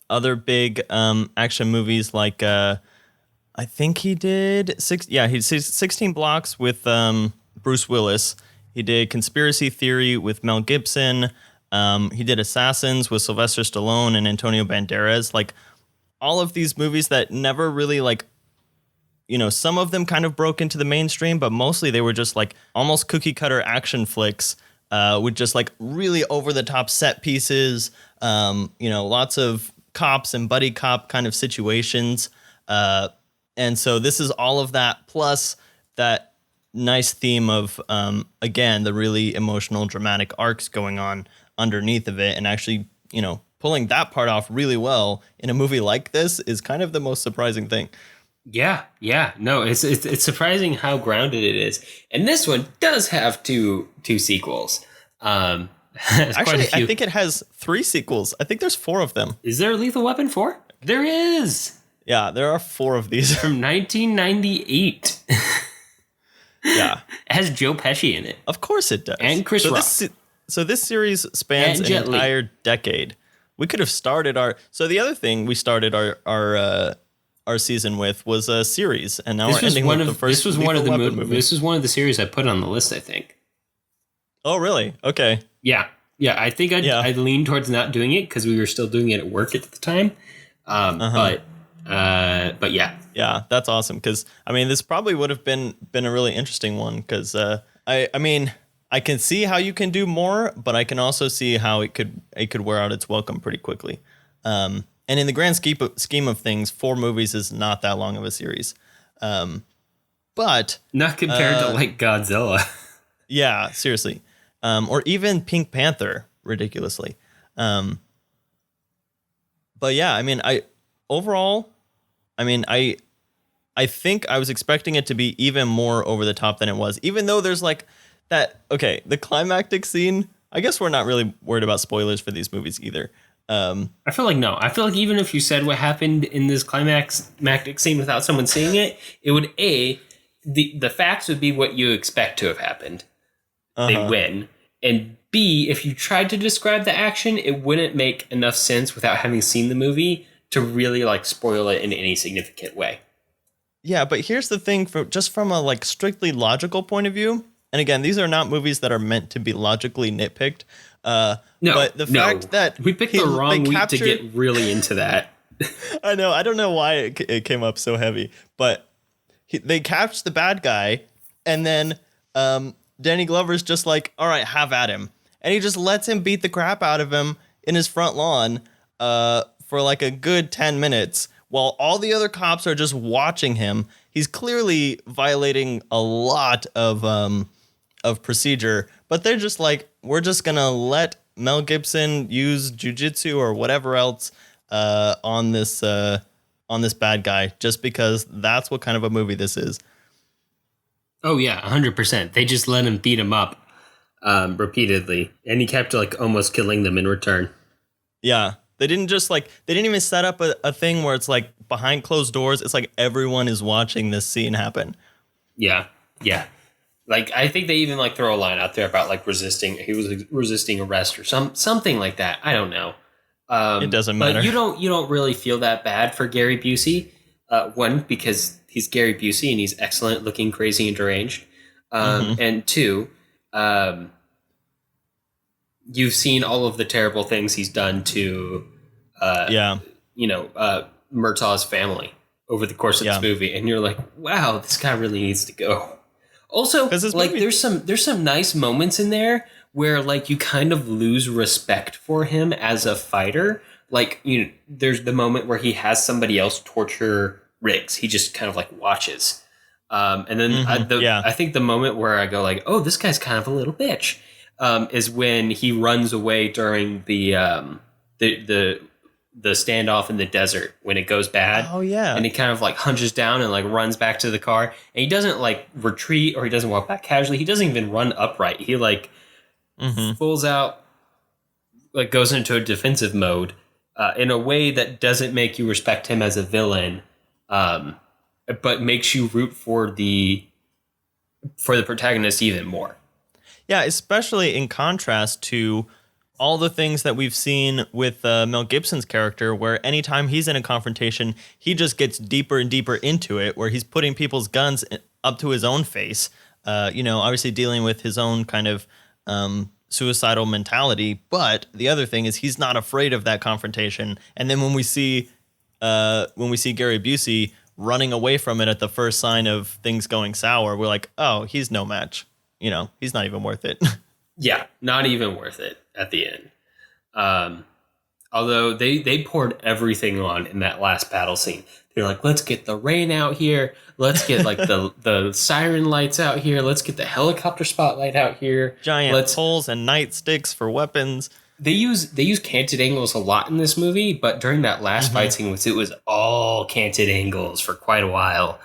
other big action movies like I think he did 16 Blocks with Bruce Willis. He did Conspiracy Theory with Mel Gibson. He did Assassins with Sylvester Stallone and Antonio Banderas. Like all of these movies that never really like, some of them kind of broke into the mainstream, but mostly they were just like almost cookie cutter action flicks with just like really over the top set pieces, lots of cops and buddy cop kind of situations. And so this is all of that plus that nice theme of, again, the really emotional, dramatic arcs going on underneath of it, and actually, pulling that part off really well in a movie like this is kind of the most surprising thing. Yeah. No, it's surprising how grounded it is. And this one does have two sequels. Actually, I think it has 3 sequels. I think there's 4 of them. Is there a Lethal Weapon 4? There is. Yeah, there are 4 of these. From 1998. Yeah. It has Joe Pesci in it. Of course it does. And Chris Rock. So this series spans an entire decade. We could have started So the other thing we started our season with was a series, and now we're ending with the first. This was one of the movie. This was one of the series I put on the list, I think. Oh, really? Okay. Yeah. I think I'd lean towards not doing it because we were still doing it at work at the time. But yeah. Yeah, that's awesome. Because this probably would have been a really interesting one. Because I can see how you can do more, but I can also see how it could wear out its welcome pretty quickly. And in the grand scheme of things, 4 movies is not that long of a series. But not compared to like Godzilla. Yeah, seriously. Or even Pink Panther, ridiculously. But yeah, I think I was expecting it to be even more over the top than it was, even though there's like that. Okay, the climactic scene. I guess we're not really worried about spoilers for these movies either. I feel like no. I feel like even if you said what happened in this climactic scene without someone seeing it, it would the facts would be what you expect to have happened. They win. And B, if you tried to describe the action, it wouldn't make enough sense without having seen the movie to really like spoil it in any significant way. Yeah, but here's the thing, from a like strictly logical point of view. And again, these are not movies that are meant to be logically nitpicked. But the fact that we picked the wrong week to get really into that. I know. I don't know why it came up so heavy, but they captured the bad guy, and then Danny Glover's just like, all right, have at him. And he just lets him beat the crap out of him in his front lawn for like a good 10 minutes while all the other cops are just watching him. He's clearly violating a lot of procedure, but they're just like, we're just going to let Mel Gibson use jujitsu or whatever else on this bad guy, just because that's what kind of a movie this is. Oh yeah, 100%. They just let him beat him up repeatedly, and he kept like almost killing them in return. Yeah, they didn't even set up a thing where it's like behind closed doors. It's like everyone is watching this scene happen. Yeah. Like I think they even like throw a line out there about like resisting. He was resisting arrest or something like that. I don't know. It doesn't matter. But you don't really feel that bad for Gary Busey. One, because he's Gary Busey and he's excellent looking, crazy, and deranged. And 2, you've seen all of the terrible things he's done to, Murtaugh's family over the course of this movie, and you're like, wow, this guy really needs to go. Also, like there's some nice moments in there where like you kind of lose respect for him as a fighter. Like, there's the moment where he has somebody else torture Riggs. He just kind of like watches. And then I think the moment where I go like, oh, this guy's kind of a little bitch, is when he runs away during the standoff in the desert when it goes bad. Oh yeah. And he kind of like hunches down and like runs back to the car, and he doesn't like retreat or he doesn't walk back casually. He doesn't even run upright. He like pulls out, like goes into a defensive mode in a way that doesn't make you respect him as a villain, but makes you root for the protagonist even more. Yeah, especially in contrast to all the things that we've seen with Mel Gibson's character, where anytime he's in a confrontation, he just gets deeper and deeper into it, where he's putting people's guns up to his own face, obviously dealing with his own kind of suicidal mentality. But the other thing is he's not afraid of that confrontation. And then when we see Gary Busey running away from it at the first sign of things going sour, we're like, oh, he's no match. He's not even worth it. Yeah, not even worth it at the end. Although they poured everything on in that last battle scene. They're like, let's get the rain out here. Let's get like the siren lights out here. Let's get the helicopter spotlight out here. Giant poles and nightsticks for weapons. They use canted angles a lot in this movie, but during that last fight scene, it was all canted angles for quite a while.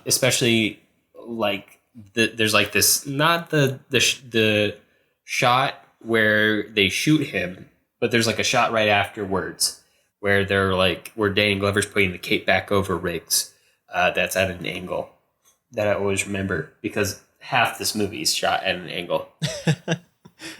Especially like there's like this, not the shot where they shoot him, but there's like a shot right afterwards where they're like, where Danny Glover's putting the cape back over Riggs. That's at an angle that I always remember because half this movie is shot at an angle.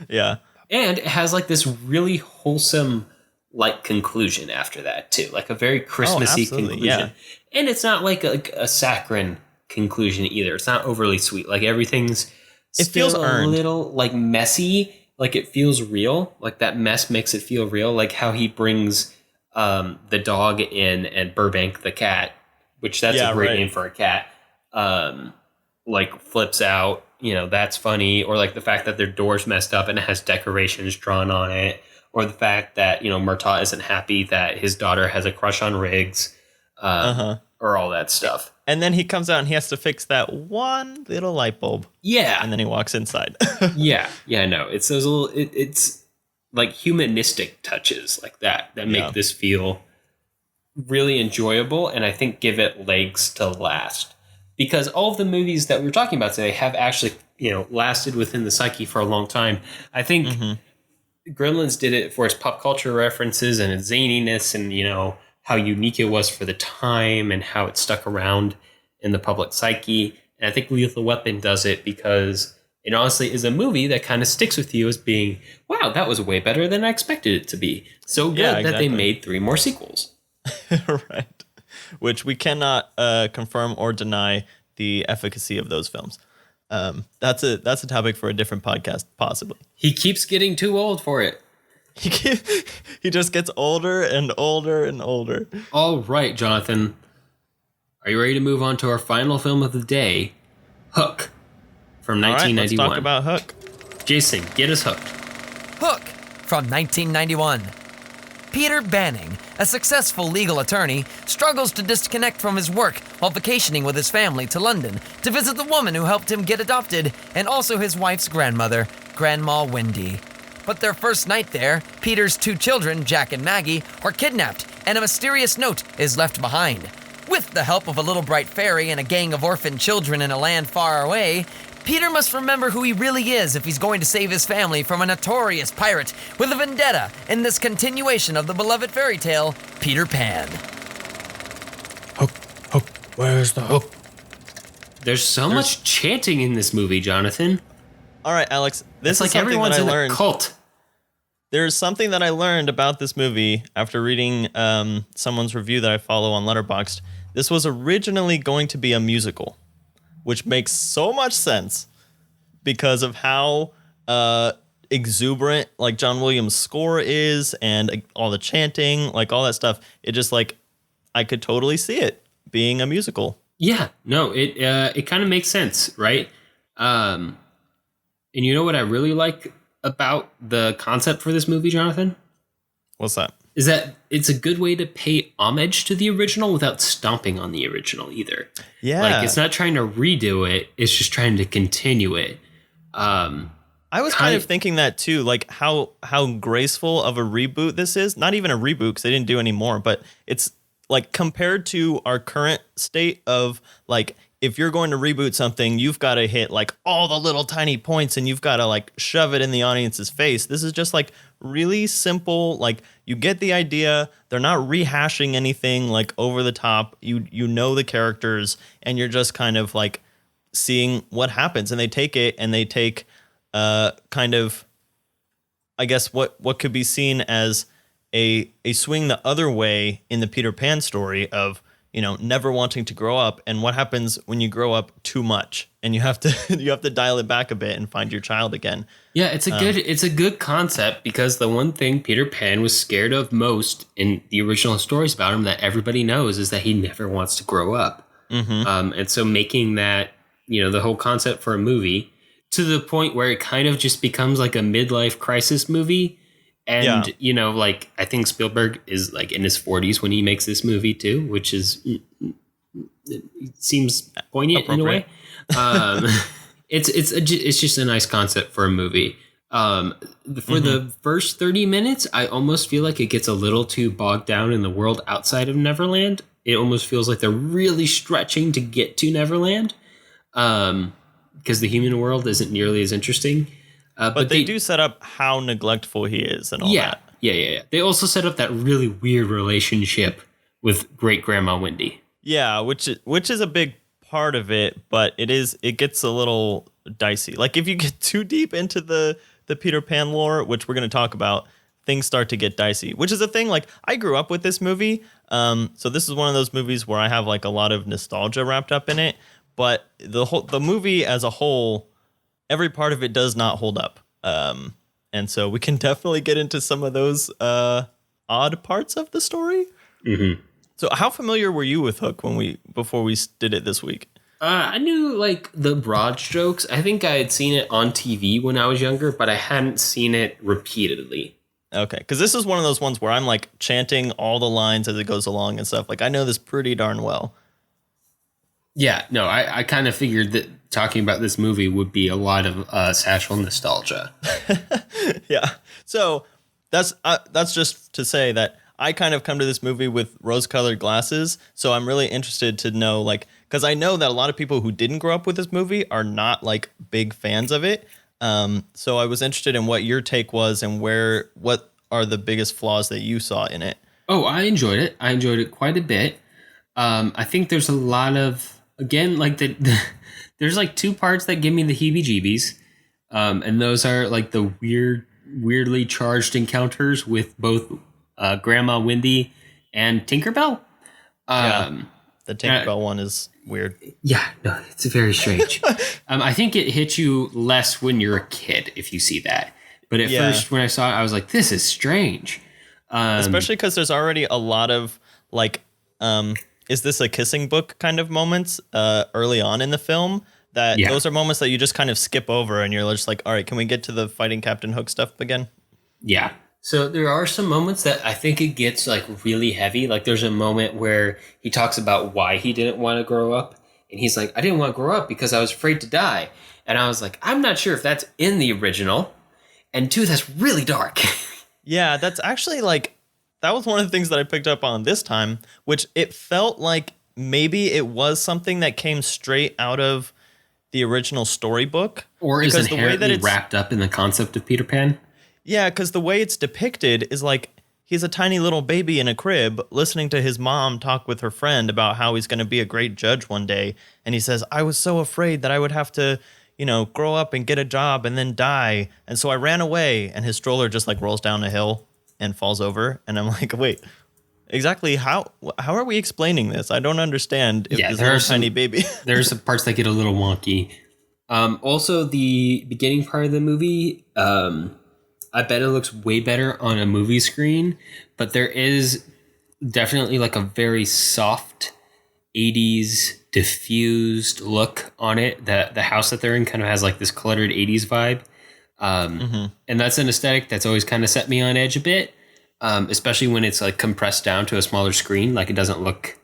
Yeah. And it has like this really wholesome like conclusion after that too. Like a very Christmassy conclusion. Yeah. And it's not like a saccharine conclusion either. It's not overly sweet. Like everything's it feels a little like messy. Like it feels real. Like that mess makes it feel real. Like how he brings the dog in and Burbank the cat, which that's a great name for a cat, like flips out. You know, that's funny. Or like the fact that their door's messed up and it has decorations drawn on it. Or the fact that, you know, Murtaugh isn't happy that his daughter has a crush on Riggs. Or all that stuff. And then he comes out and he has to fix that one little light bulb. Yeah. And then he walks inside. Yeah, no. It's those little, it's like humanistic touches like that make this feel really enjoyable. And I think give it legs to last. Because all of the movies that we were talking about today have actually, you know, lasted within the psyche for a long time. I think Gremlins did it for its pop culture references and its zaniness and, you know, how unique it was for the time and how it stuck around in the public psyche. And I think Lethal Weapon does it because it honestly is a movie that kind of sticks with you as being, wow, that was way better than I expected it to be. So good that they made 3 more sequels. Right. Which we cannot confirm or deny the efficacy of those films. That's a topic for a different podcast, possibly. He keeps getting too old for it. He just gets older and older and older. All right, Jonathan. Are you ready to move on to our final film of the day, Hook, from 1991? Let's talk about Hook. Jason, get us hooked. Hook, from 1991. Peter Banning, a successful legal attorney, struggles to disconnect from his work while vacationing with his family to London to visit the woman who helped him get adopted and also his wife's grandmother, Grandma Wendy. But their first night there, Peter's 2 children, Jack and Maggie, are kidnapped, and a mysterious note is left behind. With the help of a little bright fairy and a gang of orphaned children in a land far away, Peter must remember who he really is if he's going to save his family from a notorious pirate with a vendetta in this continuation of the beloved fairy tale, Peter Pan. Hook, hook, where's the hook? There's so much chanting in this movie, Jonathan. All right, Alex, this is like something that I learned. A cult. There's something that I learned about this movie after reading someone's review that I follow on Letterboxd. This was originally going to be a musical, which makes so much sense because of how exuberant like John Williams' score is and all the chanting, like all that stuff. It just like I could totally see it being a musical. Yeah, no, it kind of makes sense, right? And you know what I really like about the concept for this movie, Jonathan? What's that? Is that it's a good way to pay homage to the original without stomping on the original either. Yeah. Like it's not trying to redo it. It's just trying to continue it. I was kind of thinking that too, like how graceful of a reboot this is. Not even a reboot because they didn't do any more, but it's like compared to our current state of like, if you're going to reboot something, you've got to hit like all the little tiny points and you've got to like shove it in the audience's face. This is just like really simple. Like you get the idea. They're not rehashing anything like over the top. You know the characters and you're just kind of like seeing what happens. And they take it and they take kind of, I guess, what could be seen as a swing the other way in the Peter Pan story of, you know, never wanting to grow up and what happens when you grow up too much and you have to dial it back a bit and find your child again. Yeah, it's a good concept because the one thing Peter Pan was scared of most in the original stories about him that everybody knows is that he never wants to grow up. Mm-hmm. And so making that, you know, the whole concept for a movie to the point where it kind of just becomes like a midlife crisis movie And, you know, like, I think Spielberg is like in his 40s when he makes this movie too, which is, it seems poignant in a way. It's just a nice concept for a movie. For the first 30 minutes, I almost feel like it gets a little too bogged down in the world outside of Neverland. It almost feels like they're really stretching to get to Neverland, because the human world isn't nearly as interesting. But they do set up how neglectful he is and all that. Yeah. They also set up that really weird relationship with Great Grandma Wendy. Yeah, which is a big part of it, but it gets a little dicey. Like if you get too deep into the Peter Pan lore, which we're going to talk about, things start to get dicey, which is a thing. Like I grew up with this movie. So this is one of those movies where I have like a lot of nostalgia wrapped up in it, but the movie as a whole, every part of it does not hold up. And so we can definitely get into some of those odd parts of the story. Mm-hmm. So how familiar were you with Hook before we did it this week? I knew like the broad strokes. I think I had seen it on TV when I was younger, but I hadn't seen it repeatedly. Okay, because this is one of those ones where I'm like chanting all the lines as it goes along and stuff. Like I know this pretty darn well. Yeah, no, I kind of figured that talking about this movie would be a lot of satchel nostalgia. Yeah, so that's just to say that I kind of come to this movie with rose-colored glasses, so I'm really interested to know, like, because I know that a lot of people who didn't grow up with this movie are not like big fans of it. So I was interested in what your take was and what are the biggest flaws that you saw in it. Oh, I enjoyed it. I enjoyed it quite a bit. I think there's a lot of, again, like there's like two parts that give me the heebie-jeebies, and those are like the weirdly charged encounters with both Grandma Wendy and Tinkerbell. The Tinkerbell one is weird. Yeah, no, it's very strange. I think it hits you less when you're a kid if you see that. But at first, when I saw it, I was like, "This is strange." Especially because there's already a lot of like, is this a kissing book kind of moments early on in the film? Those are moments that you just kind of skip over, and you're just like, "All right, can we get to the fighting Captain Hook stuff again?" Yeah. So there are some moments that I think it gets like really heavy. Like there's a moment where he talks about why he didn't want to grow up. And he's like, I didn't want to grow up because I was afraid to die. And I was like, I'm not sure if that's in the original. And two, that's really dark. Yeah, that's actually like, that was one of the things that I picked up on this time, which it felt like maybe it was something that came straight out of the original storybook. Or is inherently wrapped up in the concept of Peter Pan. Yeah, because the way it's depicted is like he's a tiny little baby in a crib listening to his mom talk with her friend about how he's going to be a great judge one day. And he says, I was so afraid that I would have to, grow up and get a job and then die. And so I ran away. And his stroller just like rolls down a hill and falls over. And I'm like, wait, exactly how are we explaining this? I don't understand. If this little tiny baby. There's some parts that get a little wonky. Also, the beginning part of the movie, I bet it looks way better on a movie screen, but there is definitely like a very soft 80s diffused look on it. The house that they're in kind of has like this cluttered 80s vibe. And that's an aesthetic that's always kind of set me on edge a bit, especially when it's like compressed down to a smaller screen. Like it doesn't look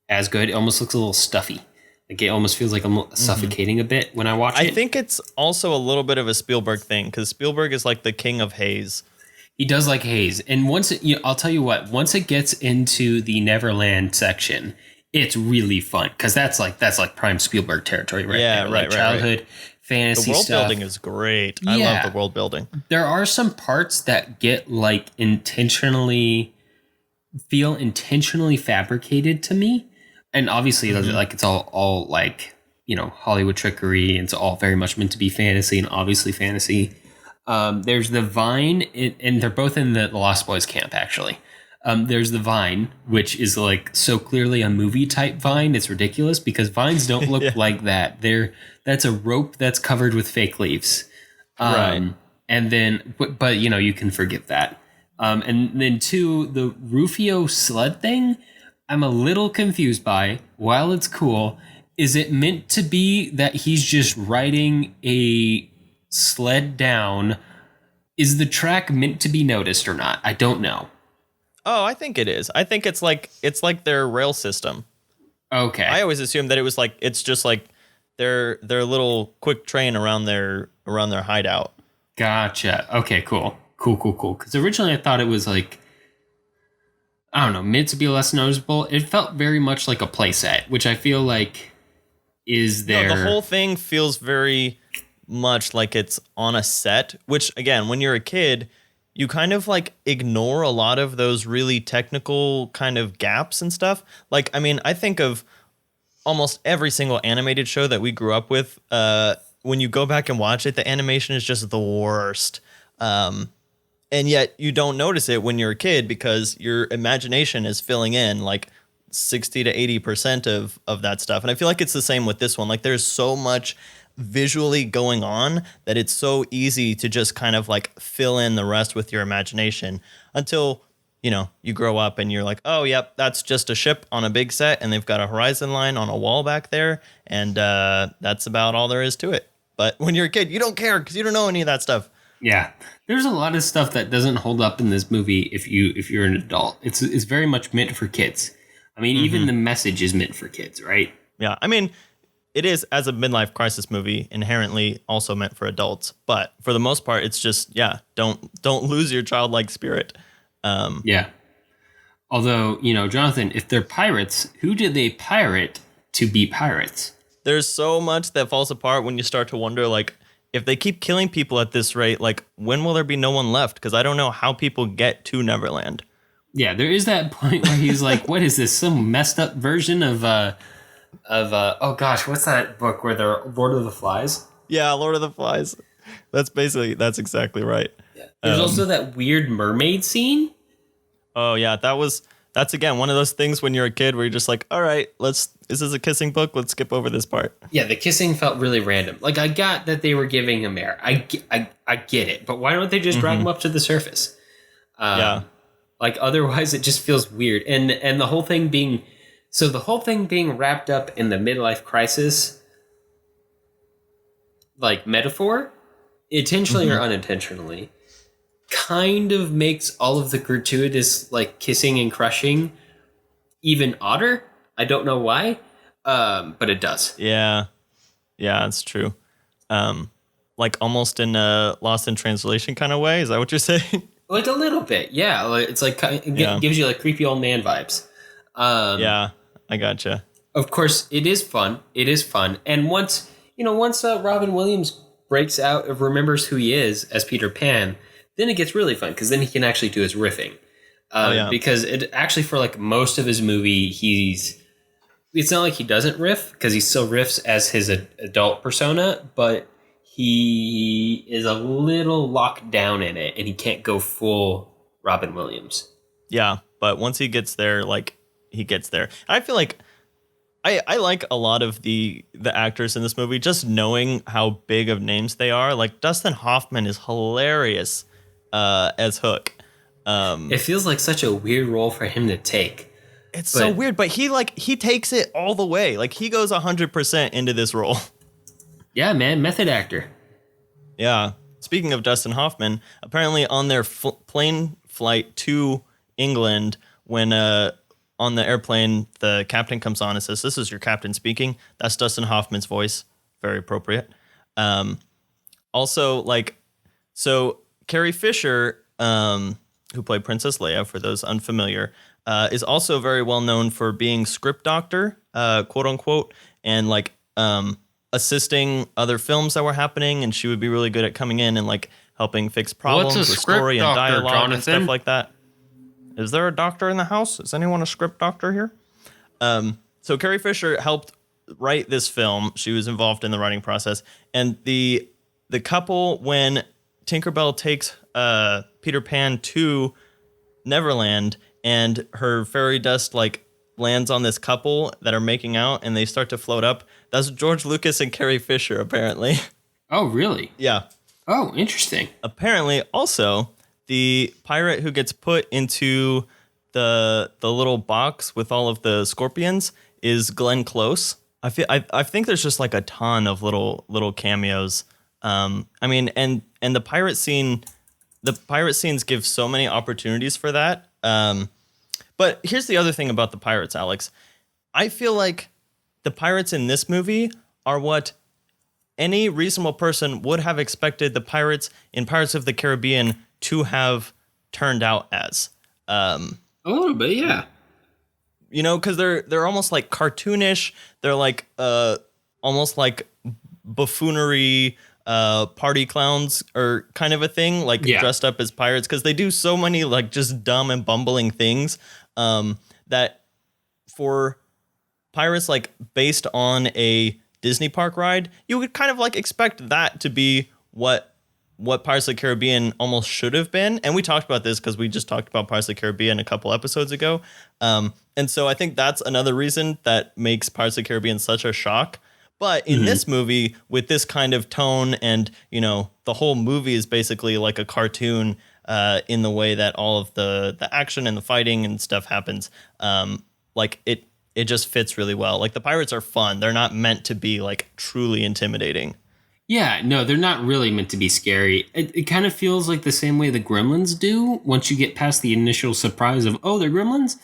as good. It almost looks a little stuffy. Like it almost feels like I'm suffocating a bit when I watch it. I think it's also a little bit of a Spielberg thing because Spielberg is like the king of haze. He does like haze. And I'll tell you what, once it gets into the Neverland section, it's really fun because that's like prime Spielberg territory, right? Yeah, right. Childhood fantasy the world stuff. Building is great. I love the world building. There are some parts that get like intentionally fabricated to me. And obviously, like it's all like, Hollywood trickery. And it's all very much meant to be fantasy and obviously fantasy. There's the Vine, and they're both in the Lost Boys camp, actually. There's the Vine, which is like so clearly a movie type vine. It's ridiculous because vines don't look like that. That's a rope that's covered with fake leaves. Right. And then, but you can forgive that. And then two, the Rufio sled thing. I'm a little confused by, while it's cool, is it meant to be that he's just riding a sled down Is the track meant to be noticed or not? I don't know. Oh, I think it is. I think it's like their rail system. Okay. I always assumed that it's just like their little quick train around their hideout. Gotcha. Okay, cool. Because originally I thought it was like, I don't know, meant to be less noticeable. It felt very much like a playset, which I feel like is there. No, the whole thing feels very much like it's on a set, which again, when you're a kid, you kind of like ignore a lot of those really technical kind of gaps and stuff. Like, I mean, I think of almost every single animated show that we grew up with. When you go back and watch it, the animation is just the worst. And yet you don't notice it when you're a kid because your imagination is filling in like 60 to 80% of that stuff. And I feel like it's the same with this one. Like there's so much visually going on that it's so easy to just kind of like fill in the rest with your imagination until, you know, you grow up and you're like, oh, yep, that's just a ship on a big set and they've got a horizon line on a wall back there. And that's about all there is to it. But when you're a kid, you don't care because you don't know any of that stuff. Yeah, there's a lot of stuff that doesn't hold up in this movie if you're an adult. It's very much meant for kids. I mean, even the message is meant for kids, right? Yeah, I mean, it is, as a midlife crisis movie, inherently also meant for adults. But for the most part, it's just, yeah, don't lose your childlike spirit. Yeah. Although, you know, Jonathan, if they're pirates, who did they pirate to be pirates? There's so much that falls apart when you start to wonder, like, if they keep killing people at this rate, like, when will there be no one left? Because I don't know how people get to Neverland. Yeah, there is that point where he's like, what is this? Some messed up version of oh gosh, what's that book where they're Lord of the Flies? Yeah, Lord of the Flies. That's exactly right. Yeah. There's also that weird mermaid scene. Oh yeah, that's again one of those things when you're a kid where you're just like, all right, this is a kissing book, let's skip over this part. Yeah, the kissing felt really random. Like I got that they were giving him air. I get it, but why don't they just drag him up to the surface? Yeah. Like otherwise it just feels weird. And the whole thing being wrapped up in the midlife crisis like metaphor, intentionally or unintentionally, kind of makes all of the gratuitous like kissing and crushing even odder. I don't know why, but it does. Yeah, it's true. Like almost in a Lost in Translation kind of way. Is that what you're saying? Like a little bit, yeah. It's like it gives you like creepy old man vibes. Yeah, I gotcha. Of course, it is fun. And once Robin Williams breaks out of remembers who he is as Peter Pan, then it gets really fun because then he can actually do his riffing. Because it actually for like most of his movie, it's not like he doesn't riff because he still riffs as his adult persona, but he is a little locked down in it and he can't go full Robin Williams. Yeah, but once he gets there, like he gets there. I feel like I like a lot of the actors in this movie, just knowing how big of names they are. Like Dustin Hoffman is hilarious as Hook. It feels like such a weird role for him to take. It's so weird, but he takes it all the way. Like he goes 100% into this role. Yeah, man, method actor. Yeah. Speaking of Dustin Hoffman, apparently on their plane flight to England, when on the airplane the captain comes on and says, "This is your captain speaking." That's Dustin Hoffman's voice. Very appropriate. Also, like, so Carrie Fisher, who played Princess Leia, for those unfamiliar, is also very well known for being script doctor, quote unquote, and like assisting other films that were happening, and she would be really good at coming in and like helping fix problems with story and dialogue and stuff like that. Is there a doctor in the house? Is anyone a script doctor here? So Carrie Fisher helped write this film. She was involved in the writing process, and the couple, when Tinkerbell takes Peter Pan to Neverland and her fairy dust like lands on this couple that are making out and they start to float up. That's George Lucas and Carrie Fisher, apparently. Oh, really? Yeah. Oh, interesting. Apparently, also, the pirate who gets put into the little box with all of the scorpions is Glenn Close. I think there's just like a ton of little cameos. I mean, and the pirate scene the pirate scenes give so many opportunities for that. But here's the other thing about the pirates, Alex. I feel like the pirates in this movie are what any reasonable person would have expected the pirates in Pirates of the Caribbean to have turned out as. A little bit, yeah. You know, because they're almost like cartoonish. They're like almost like buffoonery party clowns or kind of a thing, like dressed up as pirates, because they do so many like just dumb and bumbling things that for pirates like based on a Disney park ride, you would kind of like expect that to be what Pirates of the Caribbean almost should have been. And we talked about this because we just talked about Pirates of the Caribbean a couple episodes ago. And so I think that's another reason that makes Pirates of the Caribbean such a shock. But in this movie, with this kind of tone and, you know, the whole movie is basically like a cartoon in the way that all of the action and the fighting and stuff happens. Like it just fits really well. Like the pirates are fun. They're not meant to be like truly intimidating. Yeah, no, they're not really meant to be scary. It kind of feels like the same way the Gremlins do once you get past the initial surprise of, oh, they're Gremlins,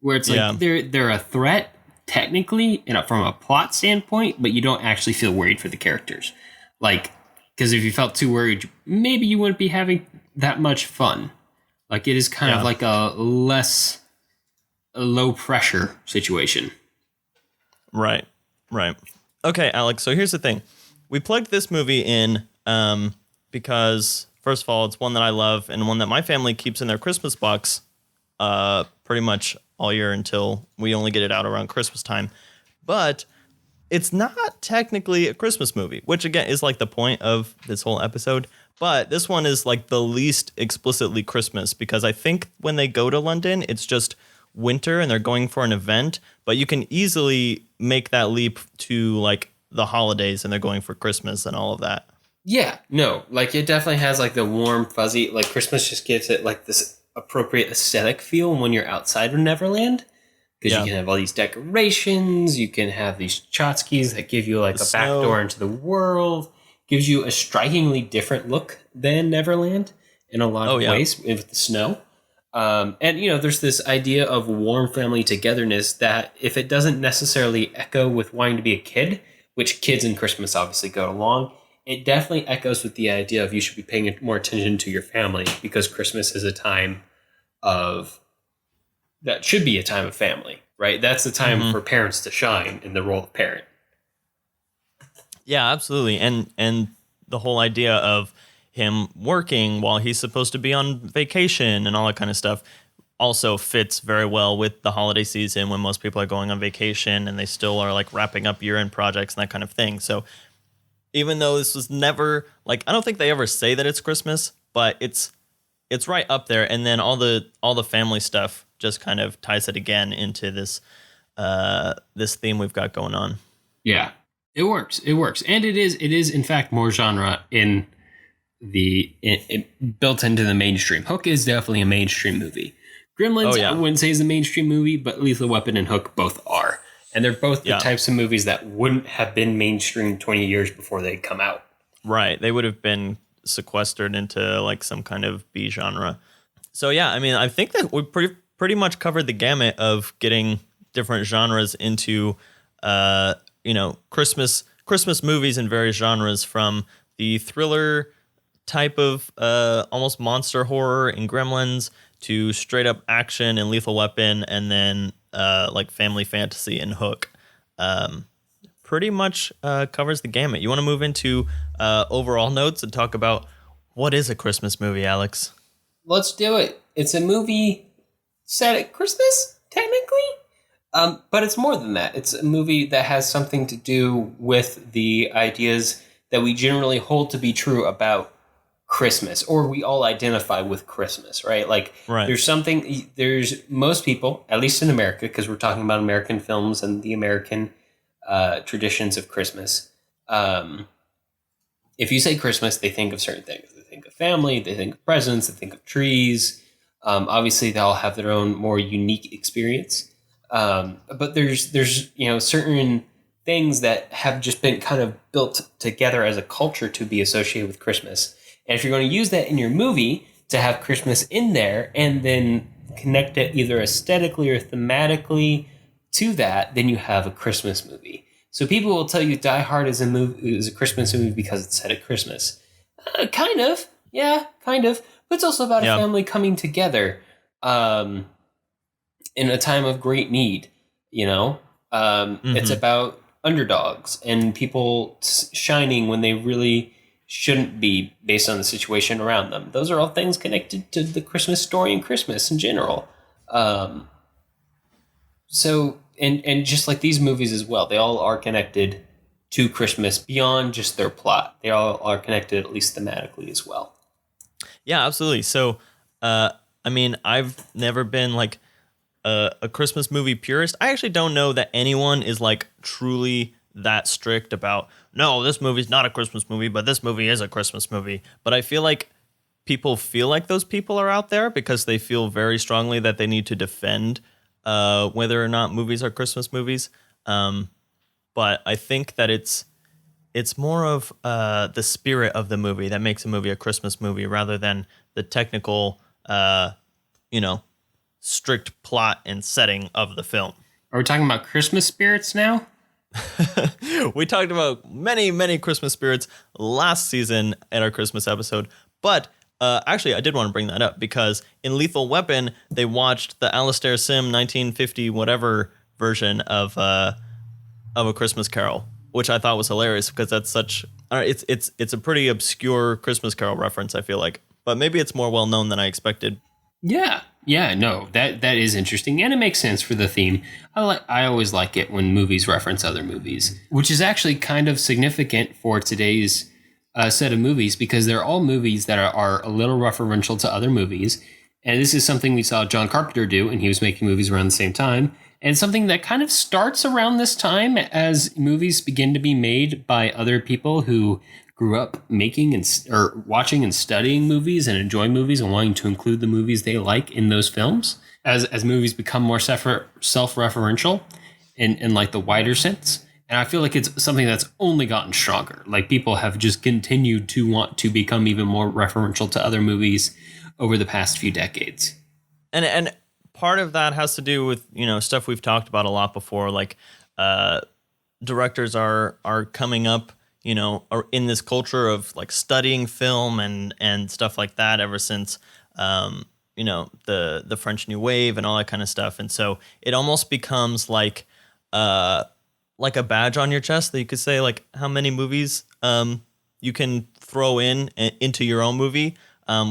where it's like they're a threat technically from a plot standpoint, but you don't actually feel worried for the characters. Like, because if you felt too worried, maybe you wouldn't be having that much fun. Like it is kind of like a low pressure situation. Right. Okay, Alex, so here's the thing. We plugged this movie in because, first of all, it's one that I love and one that my family keeps in their Christmas box pretty much all year until we only get it out around Christmas time. But it's not technically a Christmas movie, which, again, is like the point of this whole episode. But this one is like the least explicitly Christmas because I think when they go to London, it's just winter and they're going for an event. But you can easily make that leap to like the holidays and they're going for Christmas and all of that. Yeah, no, like it definitely has like the warm, fuzzy, like Christmas just gives it like this appropriate aesthetic feel when you're outside of Neverland. Because you can have all these decorations, you can have these tchotchkes that give you like a backdoor into the world, gives you a strikingly different look than Neverland in a lot of ways with the snow. And, you know, there's this idea of warm family togetherness that if it doesn't necessarily echo with wanting to be a kid, which kids in Christmas obviously go along, it definitely echoes with the idea of you should be paying more attention to your family because Christmas is a time that should be a time of family, right? That's the time for parents to shine in the role of parent. Yeah, absolutely. And the whole idea of him working while he's supposed to be on vacation and all that kind of stuff also fits very well with the holiday season when most people are going on vacation and they still are like wrapping up year-end projects and that kind of thing. So even though this was never like, I don't think they ever say that it's Christmas, but it's right up there. And then all the family stuff just kind of ties it again into this theme we've got going on. Yeah, it works. And it is in fact more genre in it built into the mainstream. Hook is definitely a mainstream movie. Gremlins, I wouldn't say is a mainstream movie, but Lethal Weapon and Hook both are. And they're both the types of movies that wouldn't have been mainstream 20 years before they come out. Right. They would have been sequestered into like some kind of B genre. So yeah, I mean, I think that we pretty much covered the gamut of getting different genres into Christmas movies in various genres, from the thriller type of almost monster horror in Gremlins to straight up action in Lethal Weapon, and then like family fantasy in Hook. Pretty much covers the gamut. You want to move into overall notes and talk about what is a Christmas movie, Alex? Let's do it. It's a movie set at Christmas, technically. But it's more than that. It's a movie that has something to do with the ideas that we generally hold to be true about Christmas, or we all identify with Christmas, right? Like there's most people, at least in America, because we're talking about American films and the American traditions of Christmas. If you say Christmas, they think of certain things. They think of family, they think of presents, they think of trees. Obviously they all have their own more unique experience. But there's certain things that have just been kind of built together as a culture to be associated with Christmas. And if you're going to use that in your movie, to have Christmas in there and then connect it either aesthetically or thematically to that, then you have a Christmas movie. So people will tell you Die Hard is a Christmas movie because it's set at Christmas. Kind of. Yeah, kind of. But it's also about a family coming together in a time of great need, you know? It's about underdogs and people shining when they really shouldn't be based on the situation around them. Those are all things connected to the Christmas story and Christmas in general. So, and just like these movies as well, they all are connected to Christmas beyond just their plot. They all are connected, at least thematically, as well. Yeah, absolutely. So, I mean, I've never been like a Christmas movie purist. I actually don't know that anyone is like truly that strict about, no, this movie's not a Christmas movie, but this movie is a Christmas movie. But I feel like people feel like those people are out there because they feel very strongly that they need to defend whether or not movies are Christmas movies. But I think that it's more of the spirit of the movie that makes a movie a Christmas movie rather than the technical, strict plot and setting of the film. Are we talking about Christmas spirits now? We talked about many, many Christmas spirits last season at our Christmas episode, but actually, I did want to bring that up because in Lethal Weapon, they watched the Alastair Sim 1950 whatever version of A Christmas Carol, which I thought was hilarious because that's such. It's a pretty obscure Christmas Carol reference, I feel like, but maybe it's more well known than I expected. Yeah, no, that is interesting, and it makes sense for the theme. I always like it when movies reference other movies, which is actually kind of significant for today's set of movies because they're all movies that are a little referential to other movies, and this is something we saw John Carpenter do, and he was making movies around the same time, and something that kind of starts around this time as movies begin to be made by other people who grew up making or watching and studying movies and enjoying movies and wanting to include the movies they like in those films as movies become more self-referential in like the wider sense. And I feel like it's something that's only gotten stronger. Like people have just continued to want to become even more referential to other movies over the past few decades. And part of that has to do with, stuff we've talked about a lot before, like directors are coming up, or in this culture of like studying film and stuff like that ever since, the French New Wave and all that kind of stuff. And so it almost becomes like a badge on your chest that you could say like how many movies you can throw into your own movie,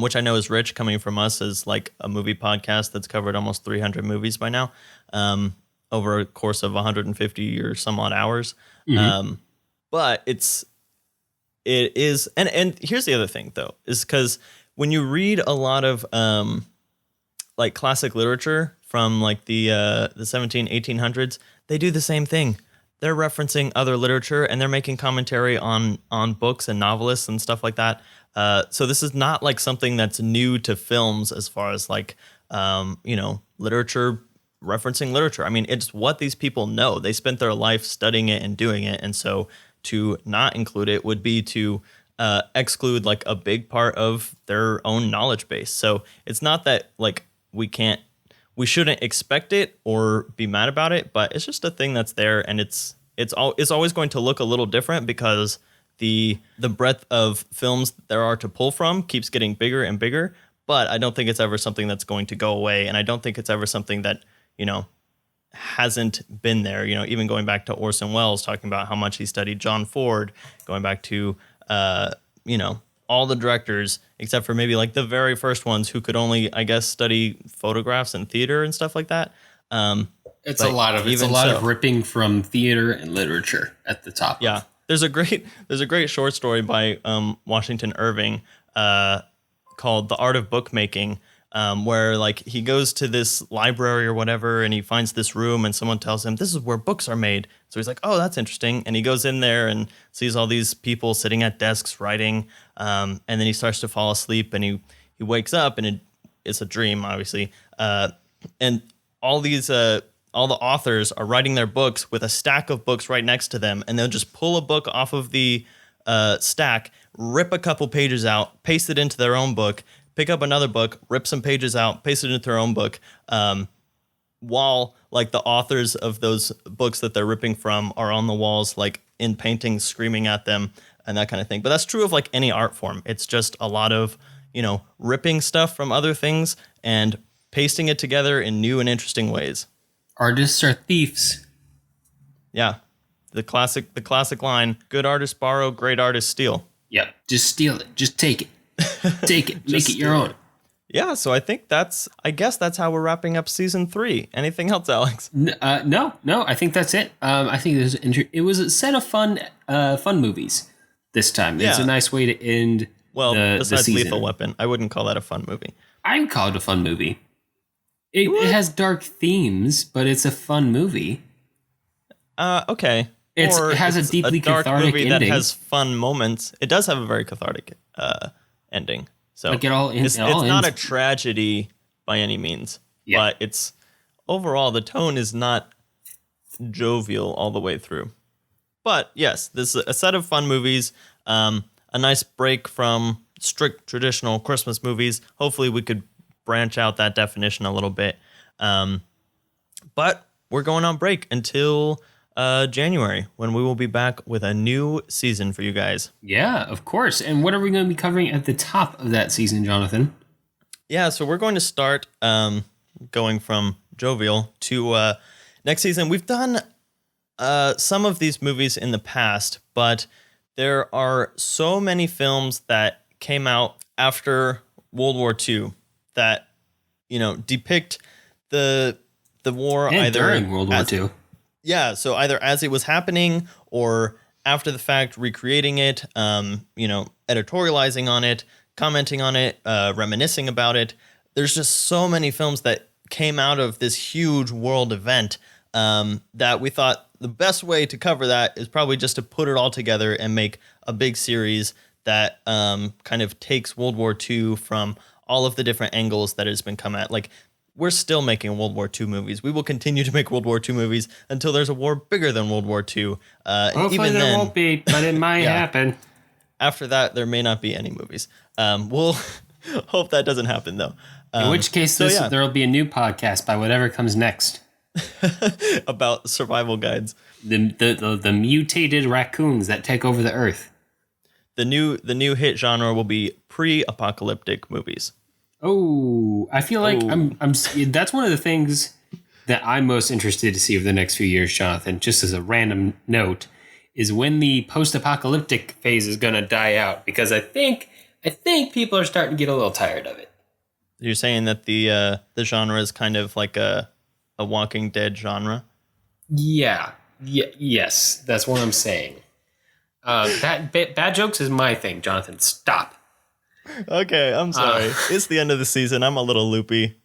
which I know is rich coming from us as like a movie podcast that's covered almost 300 movies by now over a course of 150 or some odd hours. Mm-hmm. But it is, and here's the other thing though, is because when you read a lot of like classic literature from like the 1800s, they do the same thing. They're referencing other literature and they're making commentary on books and novelists and stuff like that. So this is not like something that's new to films as far as like literature referencing literature. I mean, it's what these people know. They spent their life studying it and doing it, and so to not include it would be to exclude like a big part of their own knowledge base. So it's not that like we shouldn't expect it or be mad about it, but it's just a thing that's there, and it's always going to look a little different because the breadth of films there are to pull from keeps getting bigger and bigger. But I don't think it's ever something that's going to go away, and I don't think it's ever something that hasn't been there, even going back to Orson Welles talking about how much he studied John Ford, going back to, all the directors, except for maybe like the very first ones who could only, I guess, study photographs and theater and stuff like that. It's a lot of ripping from theater and literature at the top. Yeah. There's a great short story by Washington Irving called The Art of Bookmaking, where like he goes to this library or whatever and he finds this room and someone tells him this is where books are made. So he's like, oh, that's interesting. And he goes in there and sees all these people sitting at desks writing. And then he starts to fall asleep and he wakes up and it's a dream, obviously. And all the authors are writing their books with a stack of books right next to them. And they'll just pull a book off of the stack, rip a couple pages out, paste it into their own book, pick up another book, rip some pages out, paste it into their own book, while like the authors of those books that they're ripping from are on the walls, like in paintings, screaming at them and that kind of thing. But that's true of like any art form. It's just a lot of, ripping stuff from other things and pasting it together in new and interesting ways. Artists are thieves. Yeah. The classic line, good artists borrow, great artists steal. Yep. Just steal it. Just take it. Take it. Make it your own. Yeah, so I guess that's how we're wrapping up season 3. Anything else, Alex? No. I think that's it. I think it was a set of fun movies this time. Yeah. It's a nice way to end. Well, besides Lethal Weapon, I wouldn't call that a fun movie. I would call it a fun movie. It has dark themes, but it's a fun movie. Okay. It has a deeply dark cathartic movie ending. that has fun moments. It does have a very cathartic ending. So like it's not a tragedy by any means, but it's overall the tone is not jovial all the way through. But yes, this is a set of fun movies, a nice break from strict traditional Christmas movies. Hopefully we could branch out that definition a little bit. But we're going on break until January, when we will be back with a new season for you guys. Yeah, of course. And what are we going to be covering at the top of that season, Jonathan? Yeah, so we're going to start going from jovial to next season. We've done some of these movies in the past, but there are so many films that came out after World War II that, depict the war and either during World War II. Yeah, so either as it was happening or after the fact, recreating it, editorializing on it, commenting on it, reminiscing about it. There's just so many films that came out of this huge world event that we thought the best way to cover that is probably just to put it all together and make a big series that kind of takes World War II from all of the different angles that it's been come at. Like, we're still making World War II movies. We will continue to make World War II movies until there's a war bigger than World War II. Hopefully even there won't be, but it might happen. After that, there may not be any movies. We'll hope that doesn't happen, though. In which case, there will be a new podcast by whatever comes next. About survival guides. The mutated raccoons that take over the earth. The new hit genre will be pre-apocalyptic movies. Oh, I feel like I'm. That's one of the things that I'm most interested to see over the next few years, Jonathan. Just as a random note, is when the post-apocalyptic phase is going to die out, because I think people are starting to get a little tired of it. You're saying that the genre is kind of like a Walking Dead genre? Yeah. Yes, that's what I'm saying. Bad jokes is my thing, Jonathan. Stop. Okay, I'm sorry. It's the end of the season. I'm a little loopy.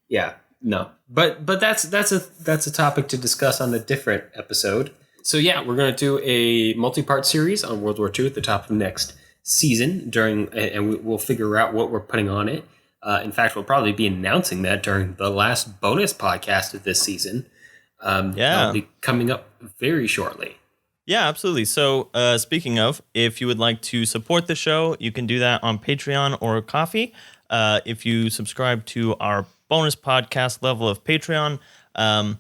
Yeah, no, but that's a topic to discuss on a different episode. So yeah, we're going to do a multi-part series on World War II at the top of next season and we'll figure out what we're putting on it. In fact, we'll probably be announcing that during the last bonus podcast of this season. That'll be coming up very shortly. Yeah, absolutely. So speaking of, if you would like to support the show, you can do that on Patreon or Ko-fi. If you subscribe to our bonus podcast level of Patreon, the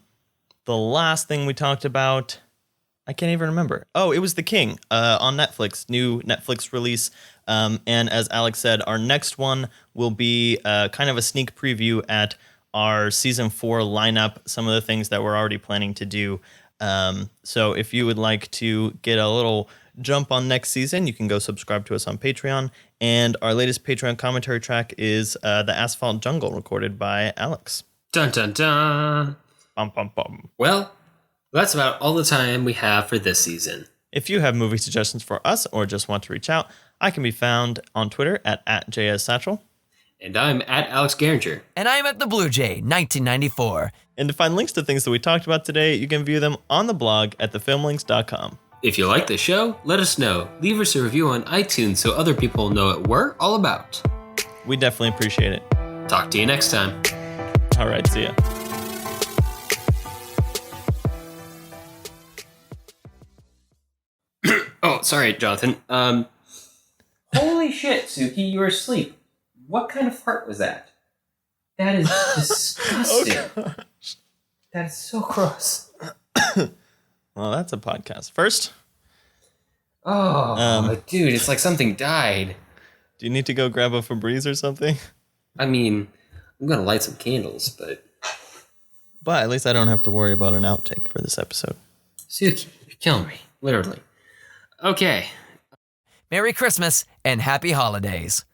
last thing we talked about, I can't even remember. Oh, it was The King on Netflix, new Netflix release. And as Alex said, our next one will be kind of a sneak preview at our season 4 lineup, some of the things that we're already planning to do. So if you would like to get a little jump on next season, you can go subscribe to us on Patreon. And our latest Patreon commentary track is the Asphalt Jungle, recorded by Alex. Dun, dun, dun. Bum, bum, bum. Well, that's about all the time we have for this season. If you have movie suggestions for us or just want to reach out, I can be found on Twitter at JSSatchel. And I'm at Alex Geringer. And I'm at the Blue Jay, 1994. And to find links to things that we talked about today, you can view them on the blog at thefilmlinks.com. If you like the show, let us know. Leave us a review on iTunes so other people know what we're all about. We definitely appreciate it. Talk to you next time. All right, see ya. Oh, sorry, Jonathan. Holy shit, Suki, you're asleep. What kind of fart was that? That is disgusting. Oh, that is so gross. Well, that's a podcast. First. Oh, dude, it's like something died. Do you need to go grab a Febreze or something? I mean, I'm going to light some candles, but... But at least I don't have to worry about an outtake for this episode. Suki, you're killing me. Literally. Okay. Merry Christmas and Happy Holidays.